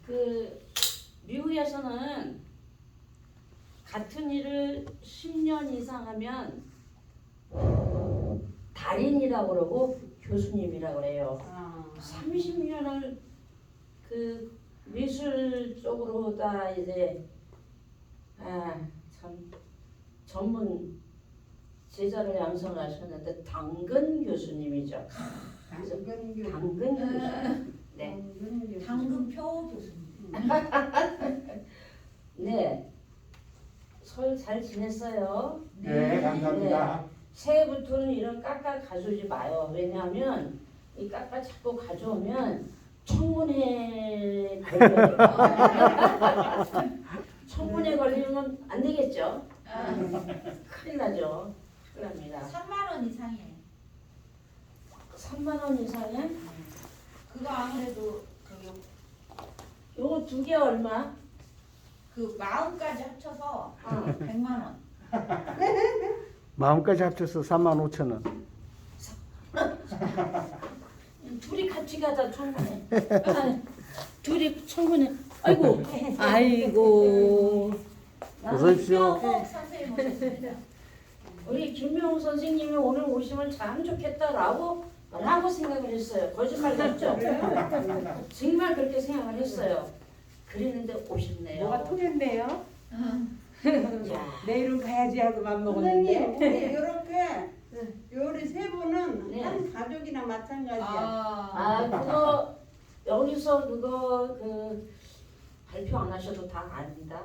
그 미국에서는 같은 일을 10년 이상 하면 달인이라고 그러고 교수님이라고 그래요. 30년을 그 미술 쪽으로 다 이제 참 전문 제자를 양성하셨는데 당근 교수님이죠. 당근 교수님. 네. 당근표 교수님. 네. 설 잘 지냈어요? 네, 감사합니다. 새해부터는 이런 까까 가져오지 마요. 왜냐하면 이 까까 자꾸 가져오면 청문회 걸려요. 청문회 걸리면 안 되겠죠? 큰일 나죠. 큰일 납니다. 3만 원 이상이에요. 3만 원 이상에? 그거 아무래도 저기 요거 두 개 얼마? 그 마음까지 합쳐서 100만 원. 마음까지 합쳐서 35,000원. 둘이 같이 가자 청문회. 둘이 청문회. 아이고, 아이고. 어서 오십시오. 김명옥 선생님 오셨습니다. 우리 김명호 선생님이 오늘 오시면 참 좋겠다라고 생각을 했어요. 거짓말 같죠? 정말 그렇게 생각을 했어요. 그랬는데 오셨네요. 뭐가 통했네요. 야, 내일은 가야지 하고 맘 선생님, 먹었는데. 우리 이렇게 요리 세 분은 네. 한 가족이나 마찬가지야. 그거 여기서 그거 그 발표 안 하셔도 다 압니다.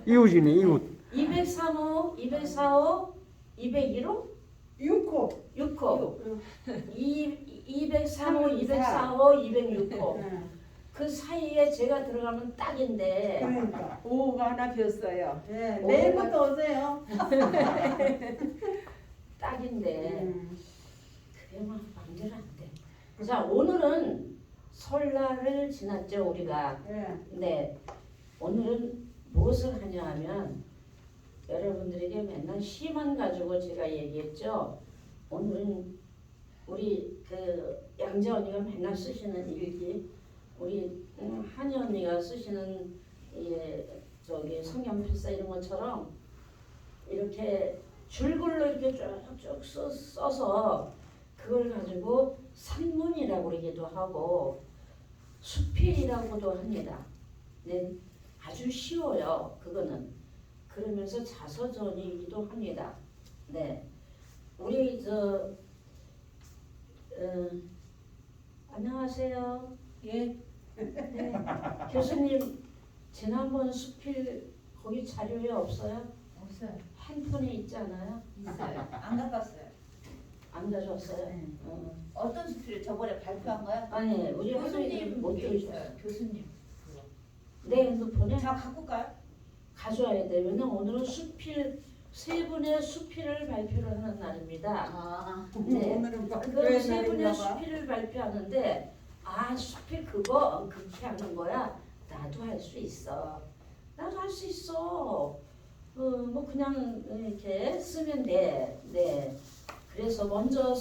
이웃이네, 이웃. 203호, 204호, 201호, 6호. 6호, 203호, 204호, 206호. 그 사이에 제가 들어가면 딱인데 그러니까. 오후가 하나 비었어요. 네, 내일부터 오세요. 딱인데 그게 막 마음대로 안 돼. 자, 오늘은 설날을 지났죠 우리가. 네. 네, 오늘은 무엇을 하냐 하면 여러분들에게 맨날 시만 가지고 제가 얘기했죠. 오늘은 우리 그 양재 언니가 맨날 쓰시는 일기, 우리 한이 언니가 쓰시는 저기 성경필사 이런 것처럼 이렇게 줄글로 이렇게 쭉쭉 써서 그걸 가지고 산문이라고 그러기도 하고 수필이라고도 합니다. 네, 아주 쉬워요. 그거는. 그러면서 자서전이기도 합니다. 네, 우리 안녕하세요. 예. 네. 교수님 지난번 수필 거기 자료에 없어요? 없어요. 핸폰에 있지 않아요? 있어요. 안 갖갔어요. 안 가져왔어요? 네. 어떤 수필을 저번에 발표한 거야? 아니 우리 교수님 교수님 못 게 들으셨어요. 있어요. 교수님. 그거. 내 핸드폰에 자 갖고 가요. 가져와야 돼. 왜냐면 오늘은 수필 세 분의 수필을 발표를 하는 날입니다. 네. 오늘은 그 세 분의 날인가 봐. 수필을 발표하는데 수필 그거 그렇게 하는 거야. 나도 할 수 있어. 나도 할 수 있어. 뭐 그냥 이렇게 쓰면 돼. 네. 그래서 먼저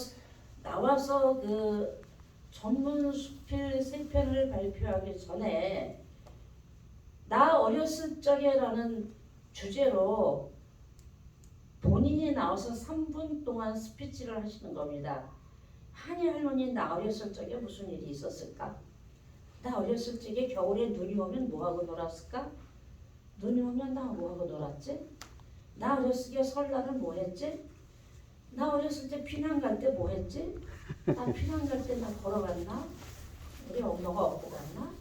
나와서 그 전문 수필 세 편을 발표하기 전에 나 어렸을 적에라는 주제로 본인이 나와서 3분 동안 스피치를 하시는 겁니다. 한이 할머니 나 어렸을 적에 무슨 일이 있었을까? 나 어렸을 적에 겨울에 눈이 오면 뭐하고 놀았을까? 눈이 오면 나 뭐하고 놀았지? 나 어렸을 때 설날은 뭐 했지? 나 어렸을 때 피난 갈 때 뭐 했지? 나 피난 갈 때 나 걸어갔나? 우리 엄마가 업고 갔나?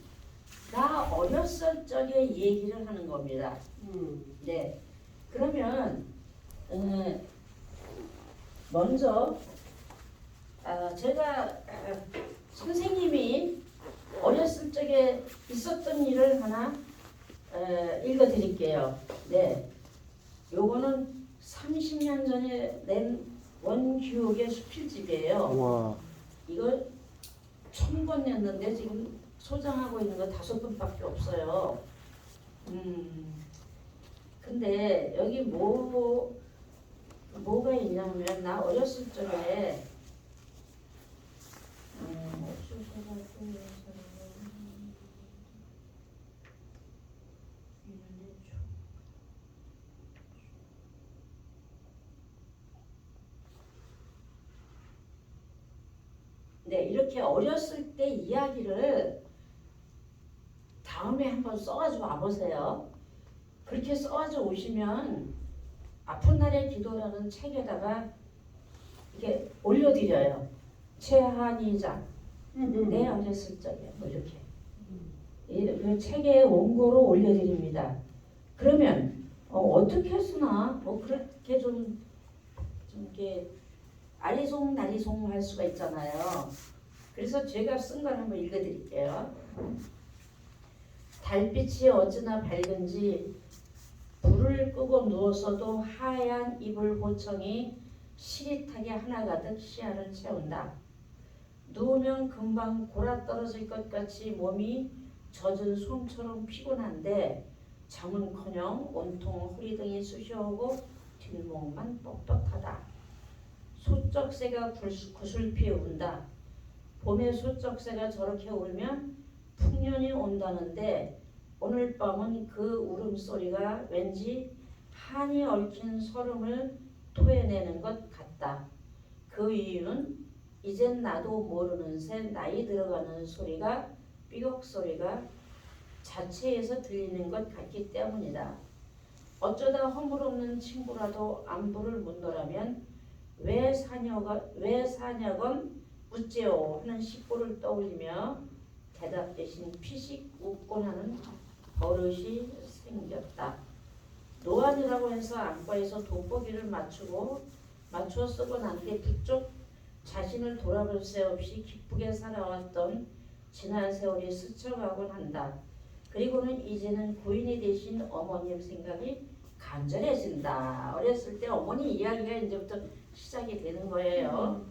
나 어렸을 적에 얘기를 하는 겁니다. 네. 그러면 먼저 제가 선생님이 어렸을 적에 있었던 일을 하나 읽어드릴게요. 네. 요거는 30년 전에 낸 원기옥의 수필집이에요. 와, 이거 1000권 냈는데 지금 소장하고 있는 거 5권밖에 없어요. 근데 여기 뭐가 있냐면 나 어렸을 적에 네, 이렇게 어렸을 때 이야기를 다음에 한번 써가지고 와보세요. 그렇게 써가지고 오시면 아픈 날의 기도라는 책에다가 이렇게 올려드려요. 최한희장 내 어렸을 적에 뭐 이렇게 그 책에 원고로 올려드립니다. 그러면 어떻게 쓰나 뭐 그렇게 좀 이렇게 아리송나리송 할 수가 있잖아요. 그래서 제가 쓴 걸 한번 읽어드릴게요. 달빛이 어찌나 밝은지 불을 끄고 누워서도 하얀 이불 호청이 시릿하게 하나가득 시야를 채운다. 누우면 금방 골아떨어질 것 같이 몸이 젖은 솜처럼 피곤한데 잠은커녕 온통 허리 등이 쑤셔오고 뒷목만 뻣뻣하다. 소쩍새가 구슬피 운다. 봄에 소쩍새가 저렇게 울면 풍년이 온다는데 오늘 밤은 그 울음소리가 왠지 한이 얽힌 설움을 토해내는 것 같다. 그 이유는 이젠 나도 모르는 새 나이 들어가는 소리가 삐걱 소리가 자체에서 들리는 것 같기 때문이다. 어쩌다 허물없는 친구라도 안부를 묻노라면 왜 사냐건 묻지요 하는 식구를 떠올리며 대답 대신 피식 웃곤 하는 버릇이 생겼다. 노안이라고 해서 안과에서 돋보기를 맞추어 쓰고 난 뒤 부쩍 자신을 돌아볼 새 없이 기쁘게 살아왔던 지난 세월이 스쳐가곤 한다. 그리고는 이제는 고인이 되신 어머님 생각이 간절해진다. 어렸을 때 어머니 이야기가 이제부터 시작이 되는 거예요.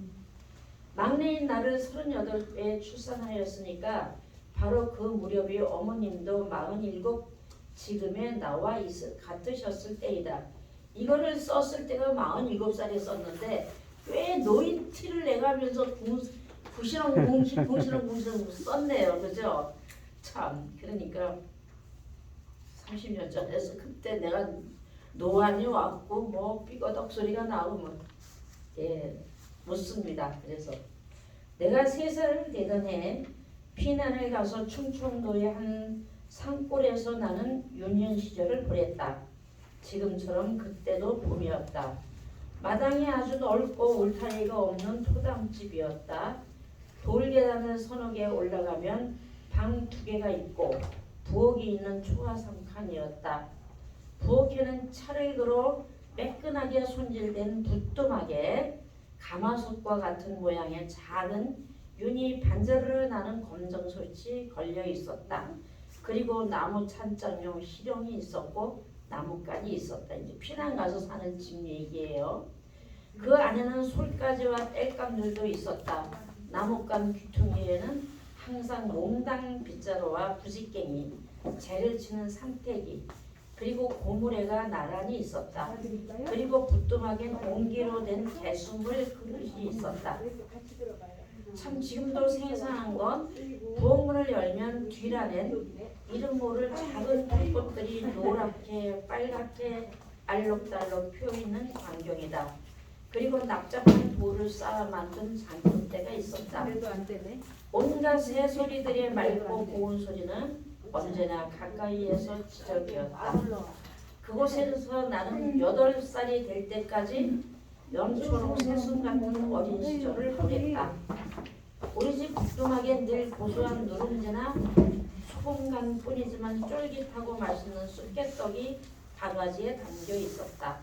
막내인 나를 38에 출산하였으니까 바로 그 무렵이 어머님도 47 지금의 나와 같으셨을 때이다. 이거를 썼을 때가 47살에 썼는데 왜 노인 티를 내가면서 궁시렁궁시렁 썼네요. 그죠? 참 그러니까 30년 전에서 그때 내가 노안이 왔고 뭐 삐거덕 소리가 나오면 묻습니다. 그래서 내가 3살 되던 해 피난을 가서 충청도의 한 산골에서 나는 유년 시절을 보냈다. 지금처럼 그때도 봄이었다. 마당이 아주 넓고 울타리가 없는 토담집이었다. 돌계단을 서너 개 올라가면 방 2개가 있고 부엌이 있는 초가 3칸이었다. 부엌에는 차를 걸어 매끈하게 손질된 부뚜막에 가마솥과 같은 모양의 작은 윤이 반자르르 나는 검정솥이 걸려 있었다. 그리고 나무 찬장용 실용이 있었고 나뭇가지 있었다. 이제 피난 가서 사는 집 얘기예요. 그 안에는 솔가지와 땔감들도 있었다. 나뭇감 귀퉁이에는 항상 몽당 빗자루와 부싯갱이, 재를 치는 삼태기, 그리고 고무래가 나란히 있었다. 그리고 부뚜막엔 옹기로 된 개수물 그릇이 있었다. 참 지금도 생생한 건 부엌문을 열면 뒤란엔 이름 모를 작은 불꽃들이 노랗게 빨갛게 알록달록 피어있는 광경이다. 그리고 납작한 돌을 쌓아 만든 잔돈대가 있었다. 온갖 새소리들의 맑고 고운 소리는 언제나 가까이에서 지적이었다. 그곳에서 나는 8살이 될 때까지 연초록 새순 같은 어린 시절을 보냈다. 우리 집 부뚜막에 늘 고소한 누룽지나 소금간 뿐이지만 쫄깃하고 맛있는 쑥개떡이 바가지에 담겨 있었다.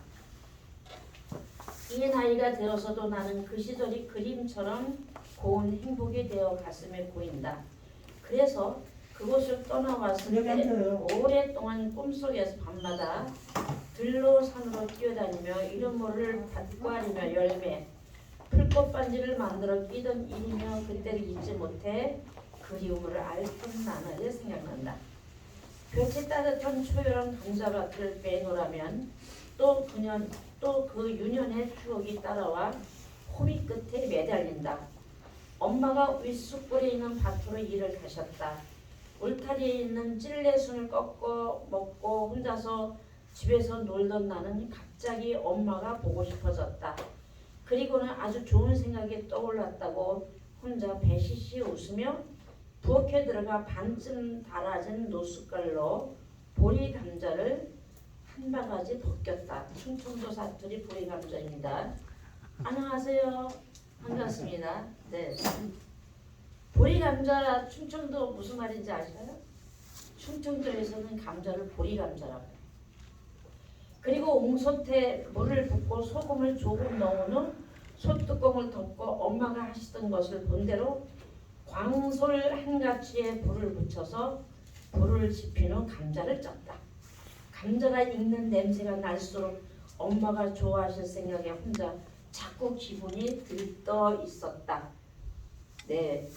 이 나이가 들어서도 나는 그 시절이 그림처럼 고운 행복이 되어 가슴에 보인다. 그래서 그곳을 떠나왔을 때 오랫동안 꿈속에서 밤마다 들로 산으로 뛰어다니며 이름 모를 밭과리며 열매, 풀꽃 반지를 만들어 끼던 일이며 그때를 잊지 못해 그리움을 앓던 나날이 생각난다. 볕이 따뜻한 초여름 감자밭을 빼놓으라면 또 그 유년의 추억이 따라와 호미 끝에 매달린다. 엄마가 윗수골에 있는 밭으로 일을 가셨다. 울타리에 있는 찔레순을 꺾어 먹고 혼자서 집에서 놀던 나는 갑자기 엄마가 보고 싶어졌다. 그리고는 아주 좋은 생각이 떠올랐다고 혼자 배시시 웃으며 부엌에 들어가 반쯤 달아진 노숟갈로 보리 감자를 한 바가지 벗겼다. 충청도 사투리 보리 감자입니다. 안녕하세요. 반갑습니다. 네. 보리 감자 충청도 무슨 말인지 아시나요? 충청도에서는 감자를 보리 감자라고 해요. 그리고 옹솥에 물을 붓고 소금을 조금 넣은 후 솥뚜껑을 덮고 엄마가 하시던 것을 본대로 광솔 한 가지에 불을 붙여서 불을 지핀 후 감자를 쪘다. 감자가 익는 냄새가 날수록 엄마가 좋아하실 생각에 혼자 자꾸 기분이 들떠 있었다. 네,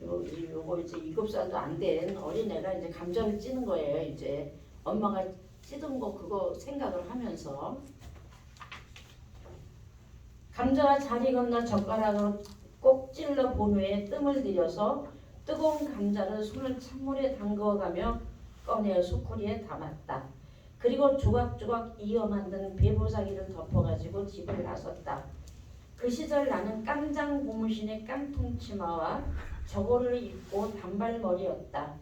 요거 이제 7살도 안 된 어린애가 이제 감자를 찌는 거예요. 이제 엄마가 찌든 거 그거 생각을 하면서 감자가 잘 익었나 젓가락으로 꼭 찔러 본 후에 뜸을 들여서 뜨거운 감자를 손을 찬물에 담궈가며 꺼내 소쿠리에 담았다. 그리고 조각조각 이어 만든 배보자기를 덮어가지고 집을 나섰다. 그 시절 나는 깜장 고무신의 깡통 치마와 저고를 입고 단발머리였다.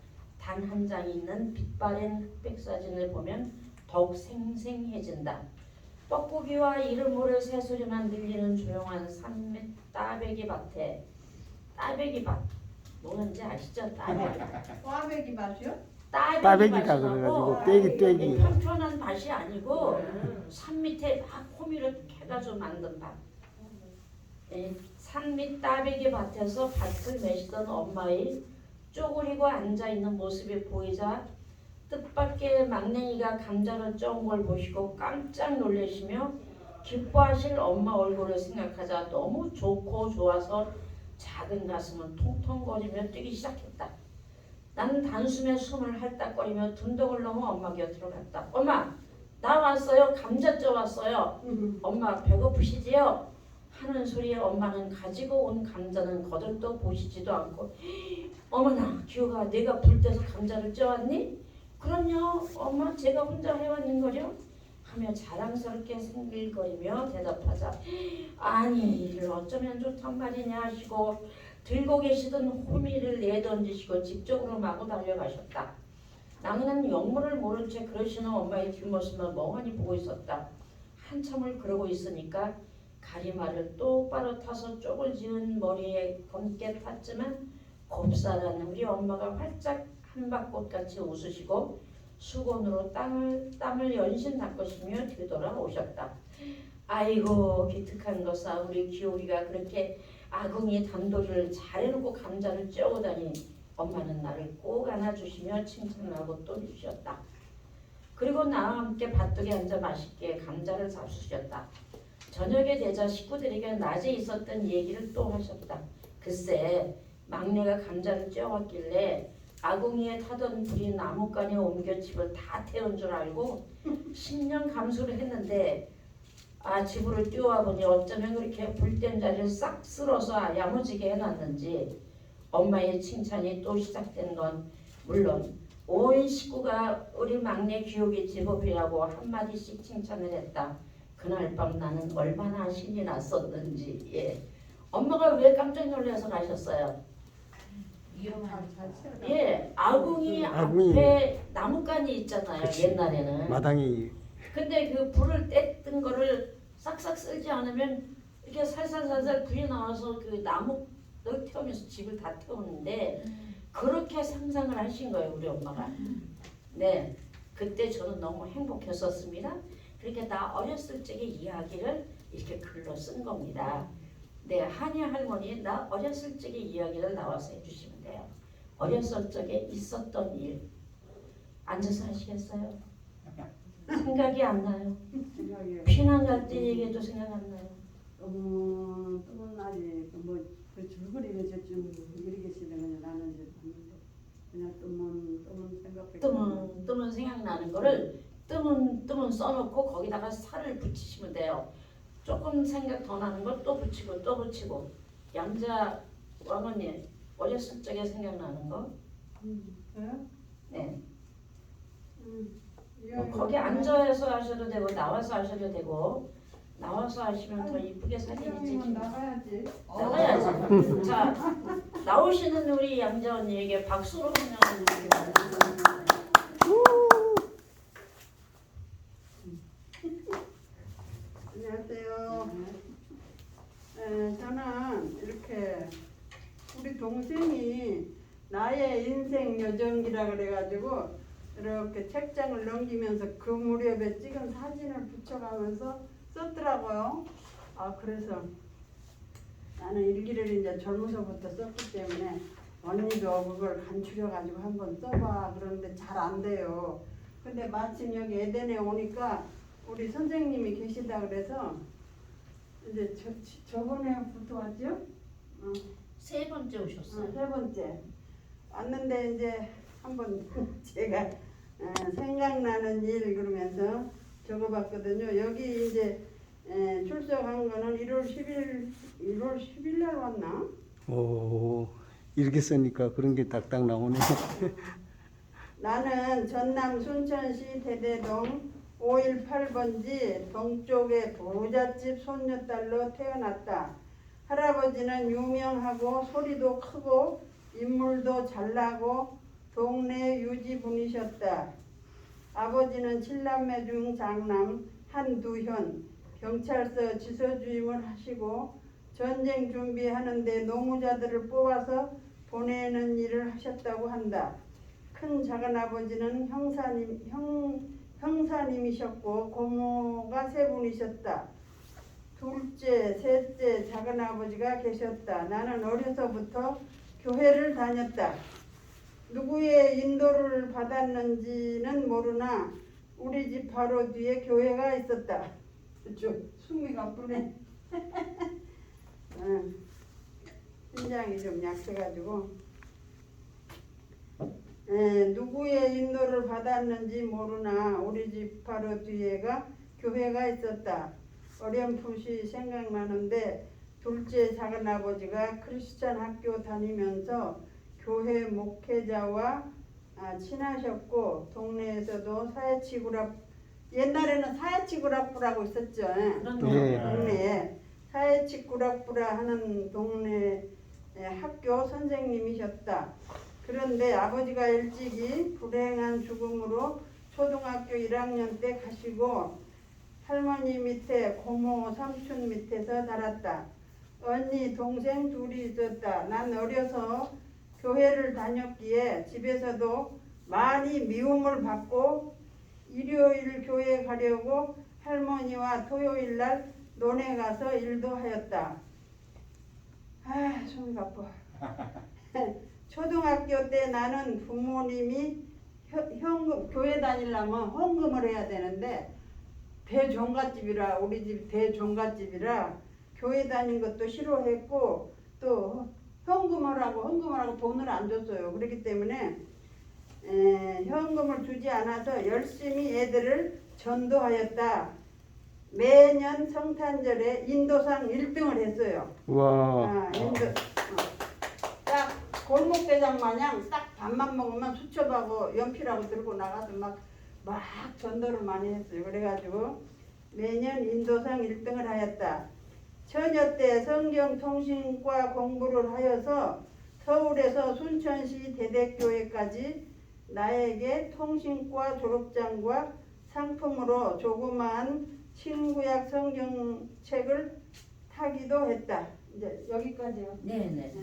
단 한 장 있는 빛바랜 흑백 사진을 보면 더욱 생생해진다. 뻐꾸기와 이름 모를 새소리만 들리는 조용한 산밑 따배기 밭에 따배기밭 뭐는지 아시죠? 따배기밭. 꽈배기 맛이요? 따배기다 그래가지고 떼기 편편한 밭이 아니고 산 밑에 막 호미를 캐가지고 만든 밭. 산밑 따배기 밭에서 밭을 메시던 엄마의 쪼그리고 앉아있는 모습이 보이자 뜻밖의 막냉이가 감자를 쪄온 걸 보시고 깜짝 놀라시며 기뻐하실 엄마 얼굴을 생각하자 너무 좋고 좋아서 작은 가슴은 통통거리며 뛰기 시작했다. 나는 단숨에 숨을 헐떡거리며 둔덕을 넘어 엄마 곁으로 갔다. 엄마, 나 왔어요. 감자 쪄 왔어요. 엄마 배고프시지요? 하는 소리에 엄마는 가지고 온 감자는 거들떠 보시지도 않고 어머나 기호가 내가 불 때서 감자를 쪄왔니? 그럼요 엄마 제가 혼자 해왔는 거죠? 하며 자랑스럽게 생길거리며 대답하자 아니 이를 어쩌면 좋단 말이냐 하시고 들고 계시던 호미를 내던지시고 집쪽으로 마구 달려가셨다. 나는 영문을 모른 채 그러시는 엄마의 뒷모습만 멍하니 보고 있었다. 한참을 그러고 있으니까 가리마를 똑바로 타서 쪽을 지은 머리에 검게 탔지만 곱살한 우리 엄마가 활짝 한박꽃같이 웃으시고 수건으로 땀을 연신 닦으시며 뒤돌아오셨다. 아이고 기특한 것아 우리 기옥이가 그렇게 아궁이 단도리를 잘해놓고 감자를 쪄오다니 엄마는 나를 꼭 안아주시며 칭찬하고 또 주셨다. 그리고 나와 함께 밭둑에 앉아 맛있게 감자를 잡수셨다. 저녁에 되자 식구들에게 낮에 있었던 얘기를 또 하셨다. 글쎄 막내가 감자를 쪄왔길래 아궁이에 타던 불이 나뭇가지에 옮겨 집을 다 태운 줄 알고 10년 감수를 했는데 집으로 뛰어와 보니 어쩌면 그렇게 불된 자리를 싹 쓸어서 야무지게 해놨는지 엄마의 칭찬이 또 시작된 건 물론 온 식구가 우리 막내 기옥이 제법이라고 한마디씩 칭찬을 했다. 그날 밤 나는 얼마나 신이 났었는지. 예. 엄마가 왜 깜짝 놀라서 가셨어요? 위험한 예, 아궁이 앞에 나뭇가지 있잖아요. 그치. 옛날에는. 마당이 근데 그 불을 뗐던 거를 싹싹 쓸지 않으면 이렇게 살살살살 불이 나와서 그 나무를 태우면서 집을 다 태우는데 그렇게 상상을 하신 거예요, 우리 엄마가. 네, 그때 저는 너무 행복했었습니다. 그렇게 나 어렸을 적의 이야기를 이렇게 글로 쓴 겁니다. 네, 한이 할머니 나 어렸을 적의 이야기를 나와서 해주시면 돼요. 어렸을 적에 있었던 일. 앉아서 하시겠어요? 생각이 안 나요. 피난 갈 때 얘기해도 생각 안 나요. 뜨문 날이 뭐그 줄거리를 저쯤 이렇게 쓰면 나는 이제 봤는데 그냥 뜨문 생각해. 뜨문 생각나는 거를 뜨문 써놓고 거기다가 살을 붙이시면 돼요. 조금 생각 더 나는 걸 또 붙이고 또 붙이고. 양자 왕언니 어렸을 적에 생각나는 거. 네. 뭐 거기 앉아서 하셔도 되고 나와서 하셔도 되고 나와서 하시면 더 이쁘게 사진이 회장님은 찍힙니다. 나가야지. 나가야지. 자, 나오시는 우리 양자 언니에게 박수로 환영을 드립니다. 안녕하세요. 저는 이렇게 우리 동생이 나의 인생 여정이라 그래가지고 이렇게 책장을 넘기면서 그 무렵에 찍은 사진을 붙여가면서 썼더라고요. 아 그래서 나는 일기를 이제 젊어서부터 썼기 때문에 언니도 그걸 간추려가지고 한번 써봐 그러는데 잘 안 돼요. 근데 마침 여기 에덴에 오니까 우리 선생님이 계시다 그래서 이제 저번에부터 왔죠? 세 번째 오셨어요. 세 번째 왔는데 이제 한번 제가 생각나는 일 그러면서 적어봤거든요. 여기 이제 출석한 거는 1월 10일 날 왔나? 오, 이렇게 쓰니까 그런 게 딱딱 나오네. 나는 전남 순천시 대대동 518번지 동쪽의 부잣집 손녀딸로 태어났다. 할아버지는 유명하고 소리도 크고 인물도 잘나고 동네 유지분이셨다. 아버지는 7남매 중 장남 한두현, 경찰서 지서주임을 하시고 전쟁 준비하는데 노무자들을 뽑아서 보내는 일을 하셨다고 한다. 큰 작은아버지는 형사님이셨고 고모가 세 분이셨다. 둘째, 셋째 작은아버지가 계셨다. 나는 어려서부터 교회를 다녔다. 누구의 인도를 받았는지는 모르나 우리 집 바로 뒤에 교회가 있었다. 좀 숨이 가쁘네. 심장이 좀 약해가지고 누구의 인도를 받았는지 모르나 우리 집 바로 뒤에가 교회가 있었다. 어렴풋이 생각나는데 둘째 작은아버지가 크리스찬 학교 다니면서 교회 목회자와 친하셨고 동네에서도 사회치구랍 옛날에는 사회치구랍부라고 있었죠. 동네에 사회치구랍부라 하는 동네 학교 선생님이셨다. 그런데 아버지가 일찍이 불행한 죽음으로 초등학교 1학년 때 가시고 할머니 밑에 고모 삼촌 밑에서 자랐다. 언니 동생 둘이 있었다. 난 어려서 교회를 다녔기에 집에서도 많이 미움을 받고 일요일 교회 가려고 할머니와 토요일 날 논에 가서 일도 하였다. 손이 아파. 초등학교 때 나는 부모님이 현금 교회 다니려면 헌금을 해야 되는데 대종갓집이라 우리 집 대종갓집이라 교회 다닌 것도 싫어했고 또 헌금을 하고 돈을 안 줬어요. 그렇기 때문에 현금을 주지 않아서 열심히 애들을 전도하였다. 매년 성탄절에 인도상 1등을 했어요. 와. 딱 골목대장 마냥 딱 밥만 먹으면 수첩하고 연필하고 들고 나가서 막 전도를 많이 했어요. 그래가지고 매년 인도상 1등을 하였다. 처녀 때 성경통신과 공부를 하여서 서울에서 순천시 대대교회까지 나에게 통신과 졸업장과 상품으로 조그마한 신구약 성경책을 타기도 했다. 이제 여기까지요. 네네.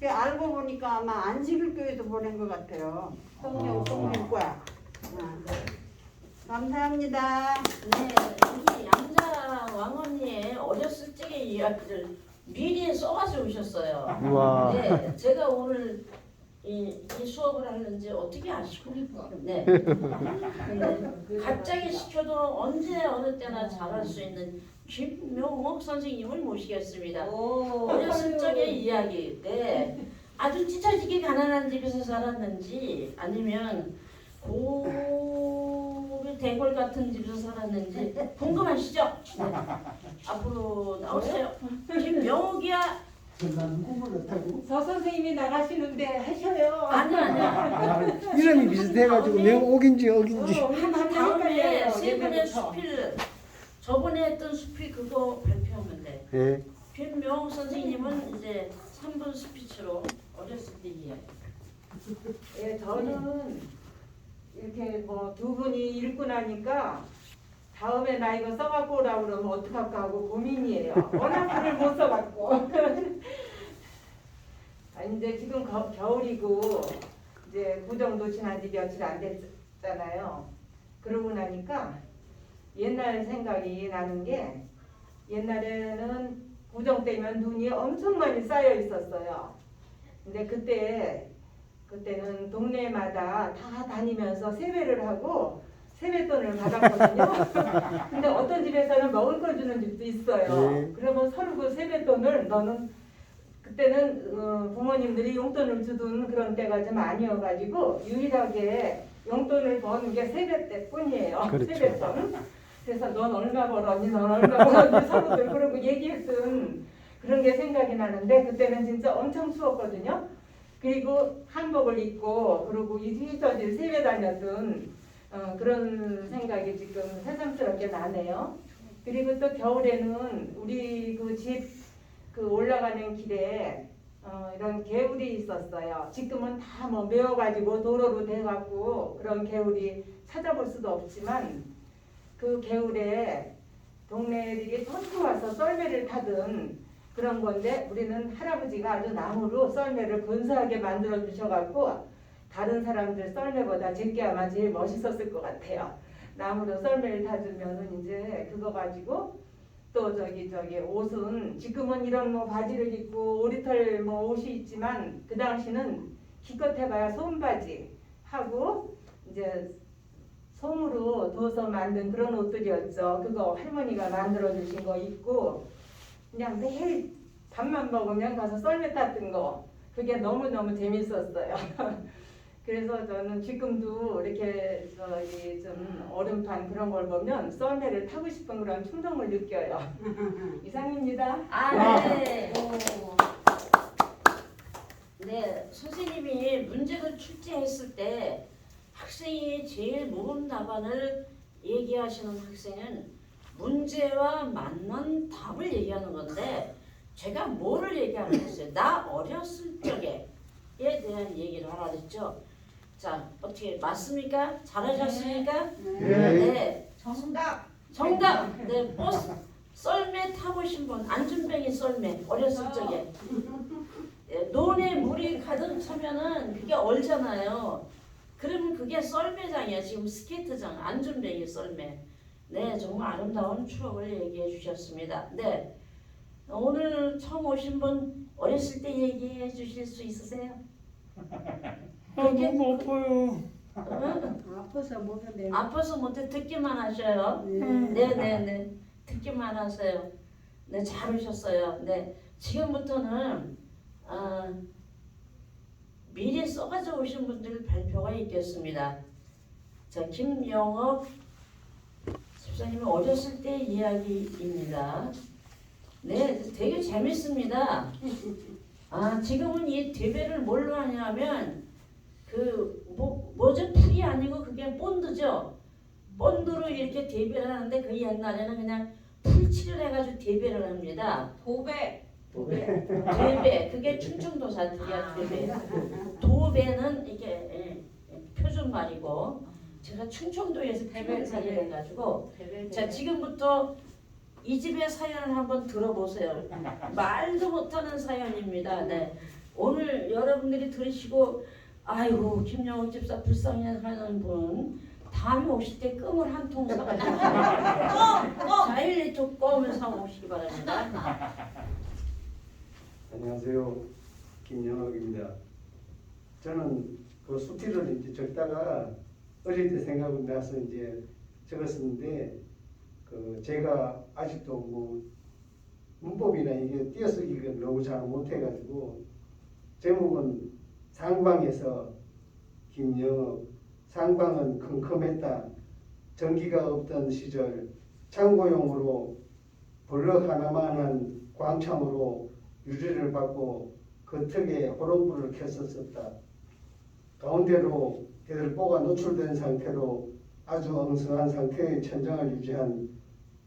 알고 보니까 아마 안식일교회에서 보낸 것 같아요. 성경 통신과. 감사합니다. 네, 우리 양자 왕언니의 어렸을 적의 이야기를 미리 써가지고 오셨어요. 우와. 네, 제가 오늘 이 수업을 하는지 어떻게 아시고? 네. 근데 갑자기 시켜도 언제 어느 때나 잘할 수 있는 김명옥 선생님을 모시겠습니다. 어렸을 적의 이야기. 네. 아주 찢어지게 가난한 집에서 살았는지 아니면 고리 대골 같은 집에서 살았는지 궁금하시죠? 네. 앞으로 나오세요. 김명옥이야. 서 선생님이 나가시는데 하셔요. 아니야. 이름이 비슷해가지고 명옥인지 억인지. 다음에 세 분의 수필 저번에 했던 숲이 그거 발표하면 돼. 예. 김명옥 선생님은 이제 3분 스피치로 어렸을 때 이야기. 예, 저는 이렇게 뭐 두 분이 읽고 나니까 다음에 나 이거 써갖고 오라고 그러면 어떡할까 하고 고민이에요. 워낙 글을 못 써갖고. 아, 이제 지금 겨울이고 이제 구정도 지난 지 며칠 안 됐잖아요. 그러고 나니까 옛날 생각이 나는 게 옛날에는 구정 때면 눈이 엄청 많이 쌓여 있었어요. 근데 그때는 동네마다 다 다니면서 세배를 하고 세뱃돈을 받았거든요. 근데 어떤 집에서는 먹을 걸 주는 집도 있어요. 네. 그러면 서로 그 세뱃돈을 너는 그때는 부모님들이 용돈을 주던 그런 때가 좀 아니어가지고 유일하게 용돈을 버는 게 세뱃 때뿐이에요. 그렇죠. 세뱃돈. 그래서 넌 얼마 벌었니? 넌 얼마 벌었니? 서로들 그러고 얘기했던 그런 게 생각이 나는데 그때는 진짜 엄청 추웠거든요. 그리고 한복을 입고 그리고 이리저리 세배 다녔던 그런 생각이 지금 새삼스럽게 나네요. 그리고 또 겨울에는 우리 그 집 그 올라가는 길에 이런 개울이 있었어요. 지금은 다 뭐 메워가지고 도로로 돼갖고 그런 개울이 찾아볼 수도 없지만 그 개울에 동네들이 tontu 와서 썰매를 타던 그런 건데 우리는 할아버지가 아주 나무로 썰매를 근사하게 만들어 주셔갖고 다른 사람들 썰매보다 제게 아마 제일 멋있었을 것 같아요. 나무로 썰매를 타주면은 이제 그거 가지고 또 저기 옷은 지금은 이런 뭐 바지를 입고 오리털 뭐 옷이 있지만 그 당시는 기껏 해봐야 손바지 하고 이제 솜으로 둬서 만든 그런 옷들이었죠. 그거 할머니가 만들어 주신 거 입고 그냥 매일 밥만 먹으면 가서 썰매 탔던 거 그게 너무너무 재밌었어요. 그래서 저는 지금도 이렇게 저기 좀 얼음판 그런 걸 보면 썰매를 타고 싶은 그런 충동을 느껴요. 이상입니다. 네. 네, 선생님이 문제를 출제했을 때 학생이 제일 모범 답안을 얘기하시는 학생은 문제와 맞는 답을 얘기하는 건데 제가 뭐를 얘기하는 거였어요? 나 어렸을 적에에 대한 얘기를 하라 그랬죠. 자, 어떻게 맞습니까? 잘하셨습니까? 네. 정답. 네, 버스 썰매 타보신 분 안준뱅이 썰매 어렸을 적에 논에 물이 가득 차면은 그게 얼잖아요. 그러면 그게 썰매장이야. 지금 스케이트장 안준뱅이 썰매. 네, 정말 아름다운 추억을 얘기해 주셨습니다. 네, 오늘 처음 오신 분 어렸을 때 얘기해 주실 수 있으세요? 너무 아파요. 아파서 못한대. 아파서 못해 듣기만 하셔요. 네. 듣기만 하세요. 네, 잘 오셨어요. 네, 지금부터는 미리 써가지고 오신 분들 발표가 있겠습니다. 자, 김영옥 집사님의 어렸을 때 이야기입니다. 네, 되게 재밌습니다. 지금은 이 대배를 뭘로 하냐면 뭐죠? 풀이 아니고 그게 본드죠. 본드로 이렇게 대배를 하는데 그 옛날에는 그냥 풀칠을 해가지고 대배를 합니다. 도배. 대배 그게 충청도 사투리야. 대배. 도배는 이게 표준 말이고 제가 충청도에서 대배를 해가지고 자 지금부터 이 집의 사연을 한번 들어보세요. 말도 못하는 사연입니다. 네. 오늘 여러분들이 들으시고 아이고 김영옥 집사 불쌍해하는 분 다음에 오실 때 껌을 한 통 사가지고 자일리토 껌을 사오시기 바랍니다. 안녕하세요. 김영옥입니다. 저는 그 수티를 이제 적다가 어릴 때 생각이 나서 이제 적었었는데 제가 아직도 뭐 문법이나 이게 띄어쓰기가 너무 잘 못해가지고 제목은 상방에서 김영옥. 상방은 컴컴했다. 전기가 없던 시절 창고용으로 블럭 하나만한 광창으로 유리를 받고 그 턱에 호롱불을 켰었었다. 가운데로 대들보가 노출된 상태로 아주 엉성한 상태의 천장을 유지한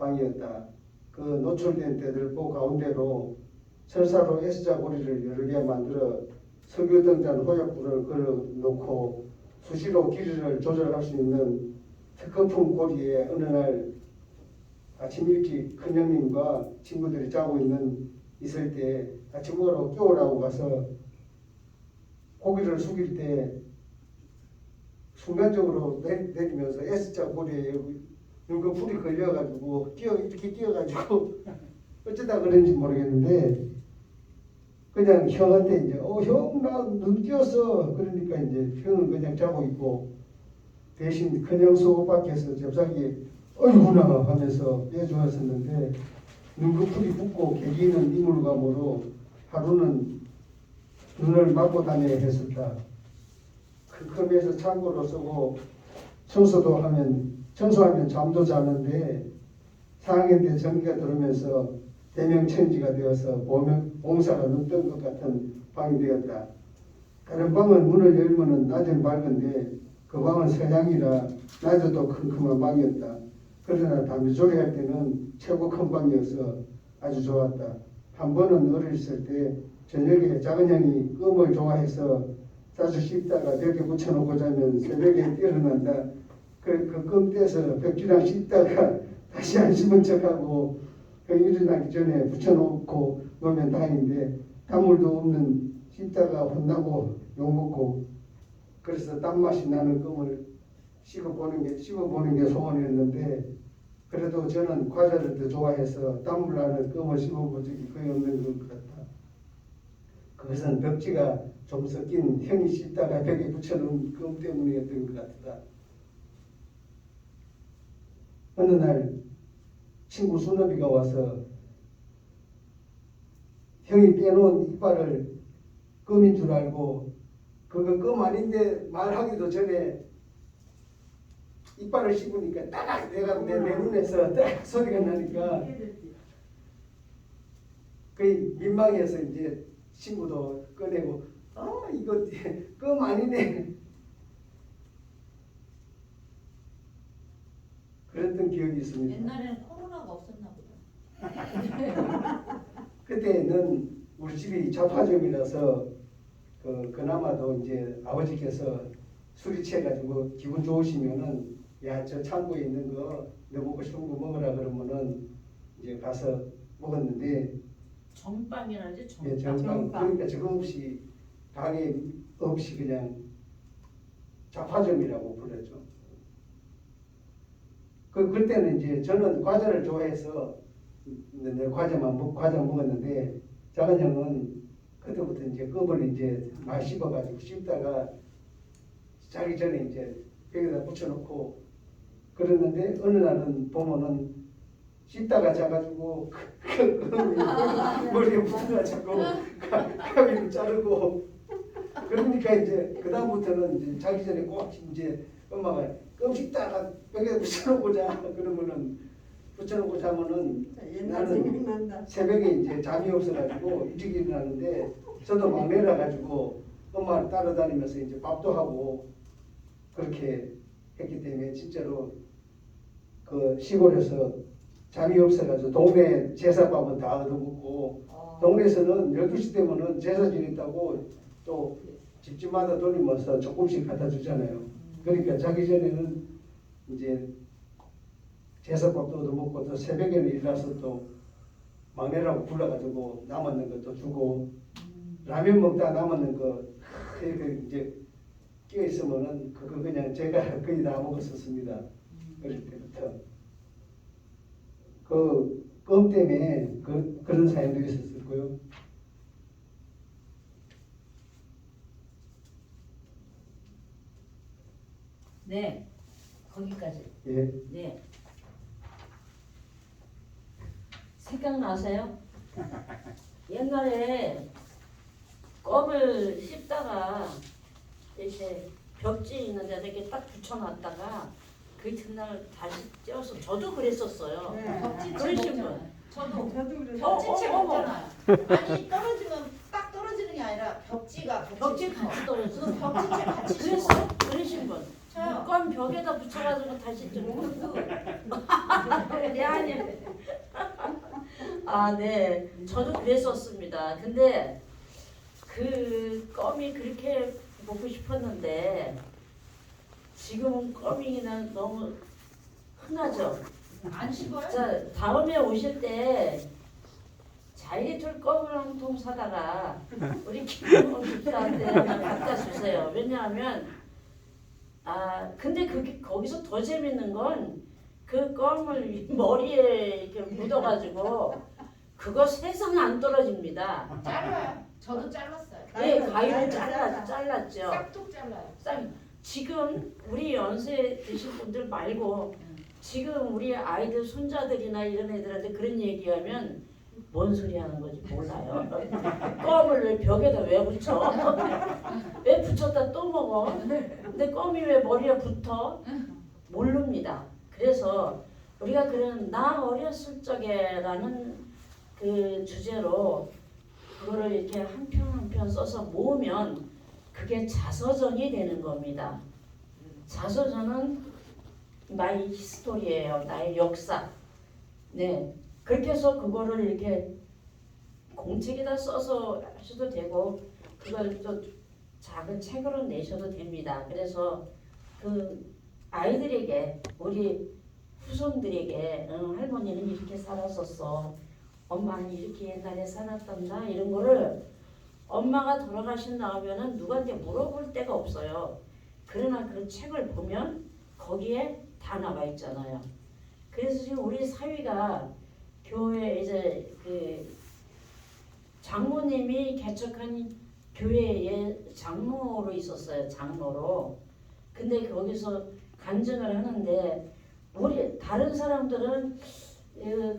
방이었다. 그 노출된 대들보 가운데로 철사로 S자 고리를 여러 개 만들어 석유등잔 호약불을 걸어 놓고 수시로 길이를 조절할 수 있는 특허품 고리에 어느 날 아침 일찍 큰형님과 친구들이 자고 있을 때 아침 먹으러 깨우라고 가서 고기를 숙일 때 순간적으로 내리면서 S자 고리에 그 불이 걸려가지고 이렇게 끼어가지고 어쩌다 그런지 모르겠는데 그냥 형한테 이제 형 나 눈 끼었어 그러니까 이제 형은 그냥 자고 있고 대신 큰형 속옷 밖에서 잽싸게 어이구나 하면서 빼주었었는데 눈꺼풀이 붓고 개기는 이물감으로 하루는 눈을 맞고 다녀야 했었다. 컴컴해서 창고로 쓰고 청소하면 잠도 자는데 4학년 때 전기가 들어오면서 대명천지가 되어서 봉사가 눈뜬 것 같은 방이 되었다. 다른 방은 문을 열면 낮은 밝은데 그 방은 서양이라 낮에도 컴컴한 방이었다. 그러나 담배 조리할 때는 최고 큰 방이어서 아주 좋았다. 한 번은 어렸을 때 저녁에 작은 형이 껌을 좋아해서 자주 씹다가 벽에 붙여놓고 자면 새벽에 일어난다. 그 껌 떼서 벽지랑 씹다가 다시 안 씹은 척하고 일어나기 전에 붙여놓고 놓으면 다행인데 단물도 없는 씹다가 혼나고 욕먹고 그래서 땀맛이 나는 껌을 씹어보는 게 소원이었는데 그래도 저는 과자를 더 좋아해서 땀물 나는 껌을 씹어본 적이 거의 없는 것 같다. 그것은 벽지가 좀 섞인 형이 씹다가 벽에 붙여놓은 껌 때문이었던 것 같다. 어느 날 친구 수너비가 와서 형이 빼놓은 이빨을 껌인 줄 알고 그거 껌 아닌데 말하기도 전에 이빨을 씹으니까 따각 내가 내 눈에서 따각 소리가 나니까 거의 민망해서 이제 친구도 꺼내고 이거 껌 아니네 그랬던 기억이 있습니다. 옛날에는 코로나가 없었나 보다. 그때는 우리 집이 잡화점이라서 그나마도 이제 아버지께서 술이 취해가지고 기분 좋으시면은 야 저 창고에 있는 거 너 먹고 싶은 거 먹으라 그러면은 이제 가서 먹었는데 정빵이라지 예, 정빵. 그러니까 저거 없이 가게 없이 그냥 잡화점이라고 불렀죠. 그때는 이제 저는 과자를 좋아해서 과자 먹었는데 작은 형은 그때부터 이제 껌을 이제 많이 씹어가지고 씹다가 자기 전에 이제 벽에다 붙여놓고 그랬는데 어느 날은 보면은 씹다가 자가지고 머리에 붙어가지고 가위를 자르고 그러니까 이제 그 다음부터는 이제 자기 전에 꼭 이제 엄마가 껌 씹다가 벽에 붙여놓고 자 그러면은 붙여놓고 자면은 옛날 나는 생각난다. 새벽에 이제 잠이 없어가지고 일찍 일어나는데 저도 막내라 가지고 엄마를 따라다니면서 이제 밥도 하고 그렇게 했기 때문에 진짜로 그 시골에서 잠이 없어가지고 동네 제사밥은 다 얻어먹고 동네에서는 12시 되면은 제사 지냈다고 또 집집마다 돌리면서 조금씩 갖다 주잖아요. 그러니까 자기 전에는 이제 제사밥도 얻어먹고 또 새벽에는 일어나서 또 막내라고 불러가지고 남았는 것도 주고 라면 먹다 남았는 거 이렇게 이제 끼어 있으면은 그거 그냥 제가 거의 다 먹었었습니다. 어릴 때부터 그 껌 때문에 그런 사연도 있었고요. 네, 거기까지. 예. 네. 생각나세요? 옛날에 껌을 씹다가 이렇게 벽지 있는 데다 이렇게 딱 붙여놨다가 그 이튿날 다시 쪄서 저도 그랬었어요. 네. 벽지채 그러신 먹잖아요. 분. 저도 저도 그래서 벽지채 어머. 먹잖아요. 아니 떨어지면 딱 떨어지는 게 아니라 벽지가 벽지 같이 떨어져. 그 벽지채 같이 그랬어요? 그러신 분. 저요. 껌 벽에다 붙여가지고 다시 쪄. 네, 아니. 아, 네. 저도 그랬었습니다. 근데 그 껌이 그렇게 먹고 싶었는데 지금은 껌이는 너무 흔하죠. 안 씹어요? 자, 다음에 오실 때 자이리톨 껌을 한 통 사다가 우리 김영호 집사한테 갖다 주세요. 왜냐하면 근데 그게 거기서 더 재밌는 건 그 껌을 머리에 이렇게 묻어가지고 그거 세상 안 떨어집니다. 잘라요. 저도 잘랐어요. 네, 가위로 잘랐죠. 싹둑 잘라요. 지금 우리 연세 드신 분들 말고 지금 우리 아이들 손자들이나 이런 애들한테 그런 얘기하면 뭔 소리 하는 건지 몰라요. 껌을 왜 벽에다 왜 붙여? 왜 붙였다 또 먹어? 근데 껌이 왜 머리에 붙어? 모릅니다. 그래서 우리가 그런 나 어렸을 적에라는 그 주제로 그거를 이렇게 한 편 한 편 써서 모으면 그게 자서전이 되는 겁니다. 자서전은 나의 히스토리예요. 나의 역사. 네. 그렇게 해서 그거를 이렇게 공책에다 써서 하셔도 되고 그걸 또 작은 책으로 내셔도 됩니다. 그래서 그 아이들에게 우리 후손들에게 할머니는 이렇게 살았었어. 엄마는 이렇게 옛날에 살았단다. 이런 거를 엄마가 돌아가신 다음에는 누구한테 물어볼 데가 없어요. 그러나 그 책을 보면 거기에 다 나와 있잖아요. 그래서 지금 우리 사위가 교회 이제 그 장모님이 개척한 교회에 장로로 있었어요. 장로로. 근데 거기서 간증을 하는데 우리 다른 사람들은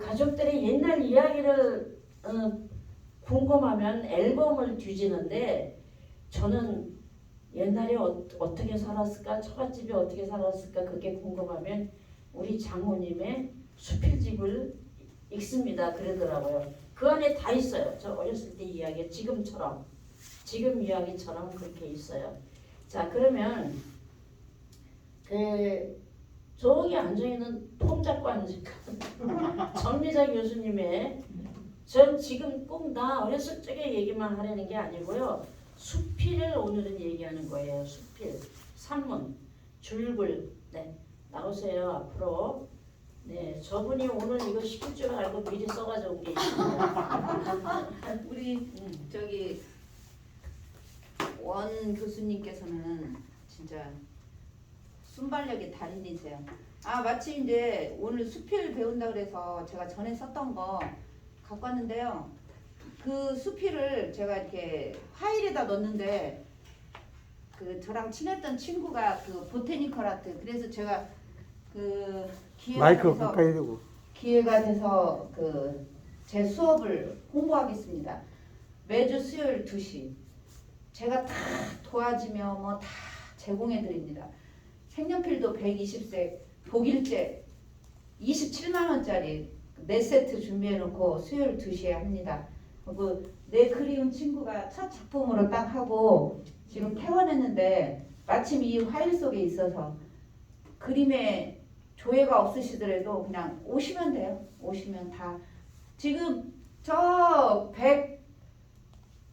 가족들의 옛날 이야기를 궁금하면 앨범을 뒤지는데 저는 옛날에 어떻게 살았을까, 처갓집이 어떻게 살았을까 그게 궁금하면 우리 장모님의 수필집을 읽습니다. 그러더라고요. 그 안에 다 있어요. 저 어렸을 때 이야기 지금 이야기처럼 그렇게 있어요. 자, 그러면 저기 앉아있는 폼 잡고 앉으니까 전미자 교수님의 전 지금 꼭 나 어렸을 적의 얘기만 하려는 게 아니고요. 수필을 오늘은 얘기하는 거예요. 수필, 산문, 줄글. 네, 나오세요 앞으로. 네, 저분이 오늘 이거 시킬 줄 알고 미리 써가지고 온 게 있습니다. 우리 저기 원 교수님께서는 진짜 순발력의 달인이세요. 마침 이제 오늘 수필 배운다 그래서 제가 전에 썼던 거 갖고 왔는데요. 그 수필을 제가 이렇게 파일에다 넣었는데 그 저랑 친했던 친구가 그 보테니컬 아트 그래서 제가 그 마이크 가까이 대고. 기회가 돼서 그 제 수업을 홍보하겠습니다. 매주 수요일 2시 제가 다 도와주며 뭐 다 제공해 드립니다. 색연필도 120색, 독일제 27만 원짜리 4세트 준비해 놓고 수요일 2시에 합니다. 내 그리운 친구가 첫 작품으로 딱 하고 지금 퇴원했는데 마침 이 화일 속에 있어서 그림에 조예가 없으시더라도 그냥 오시면 돼요. 오시면 다 지금 저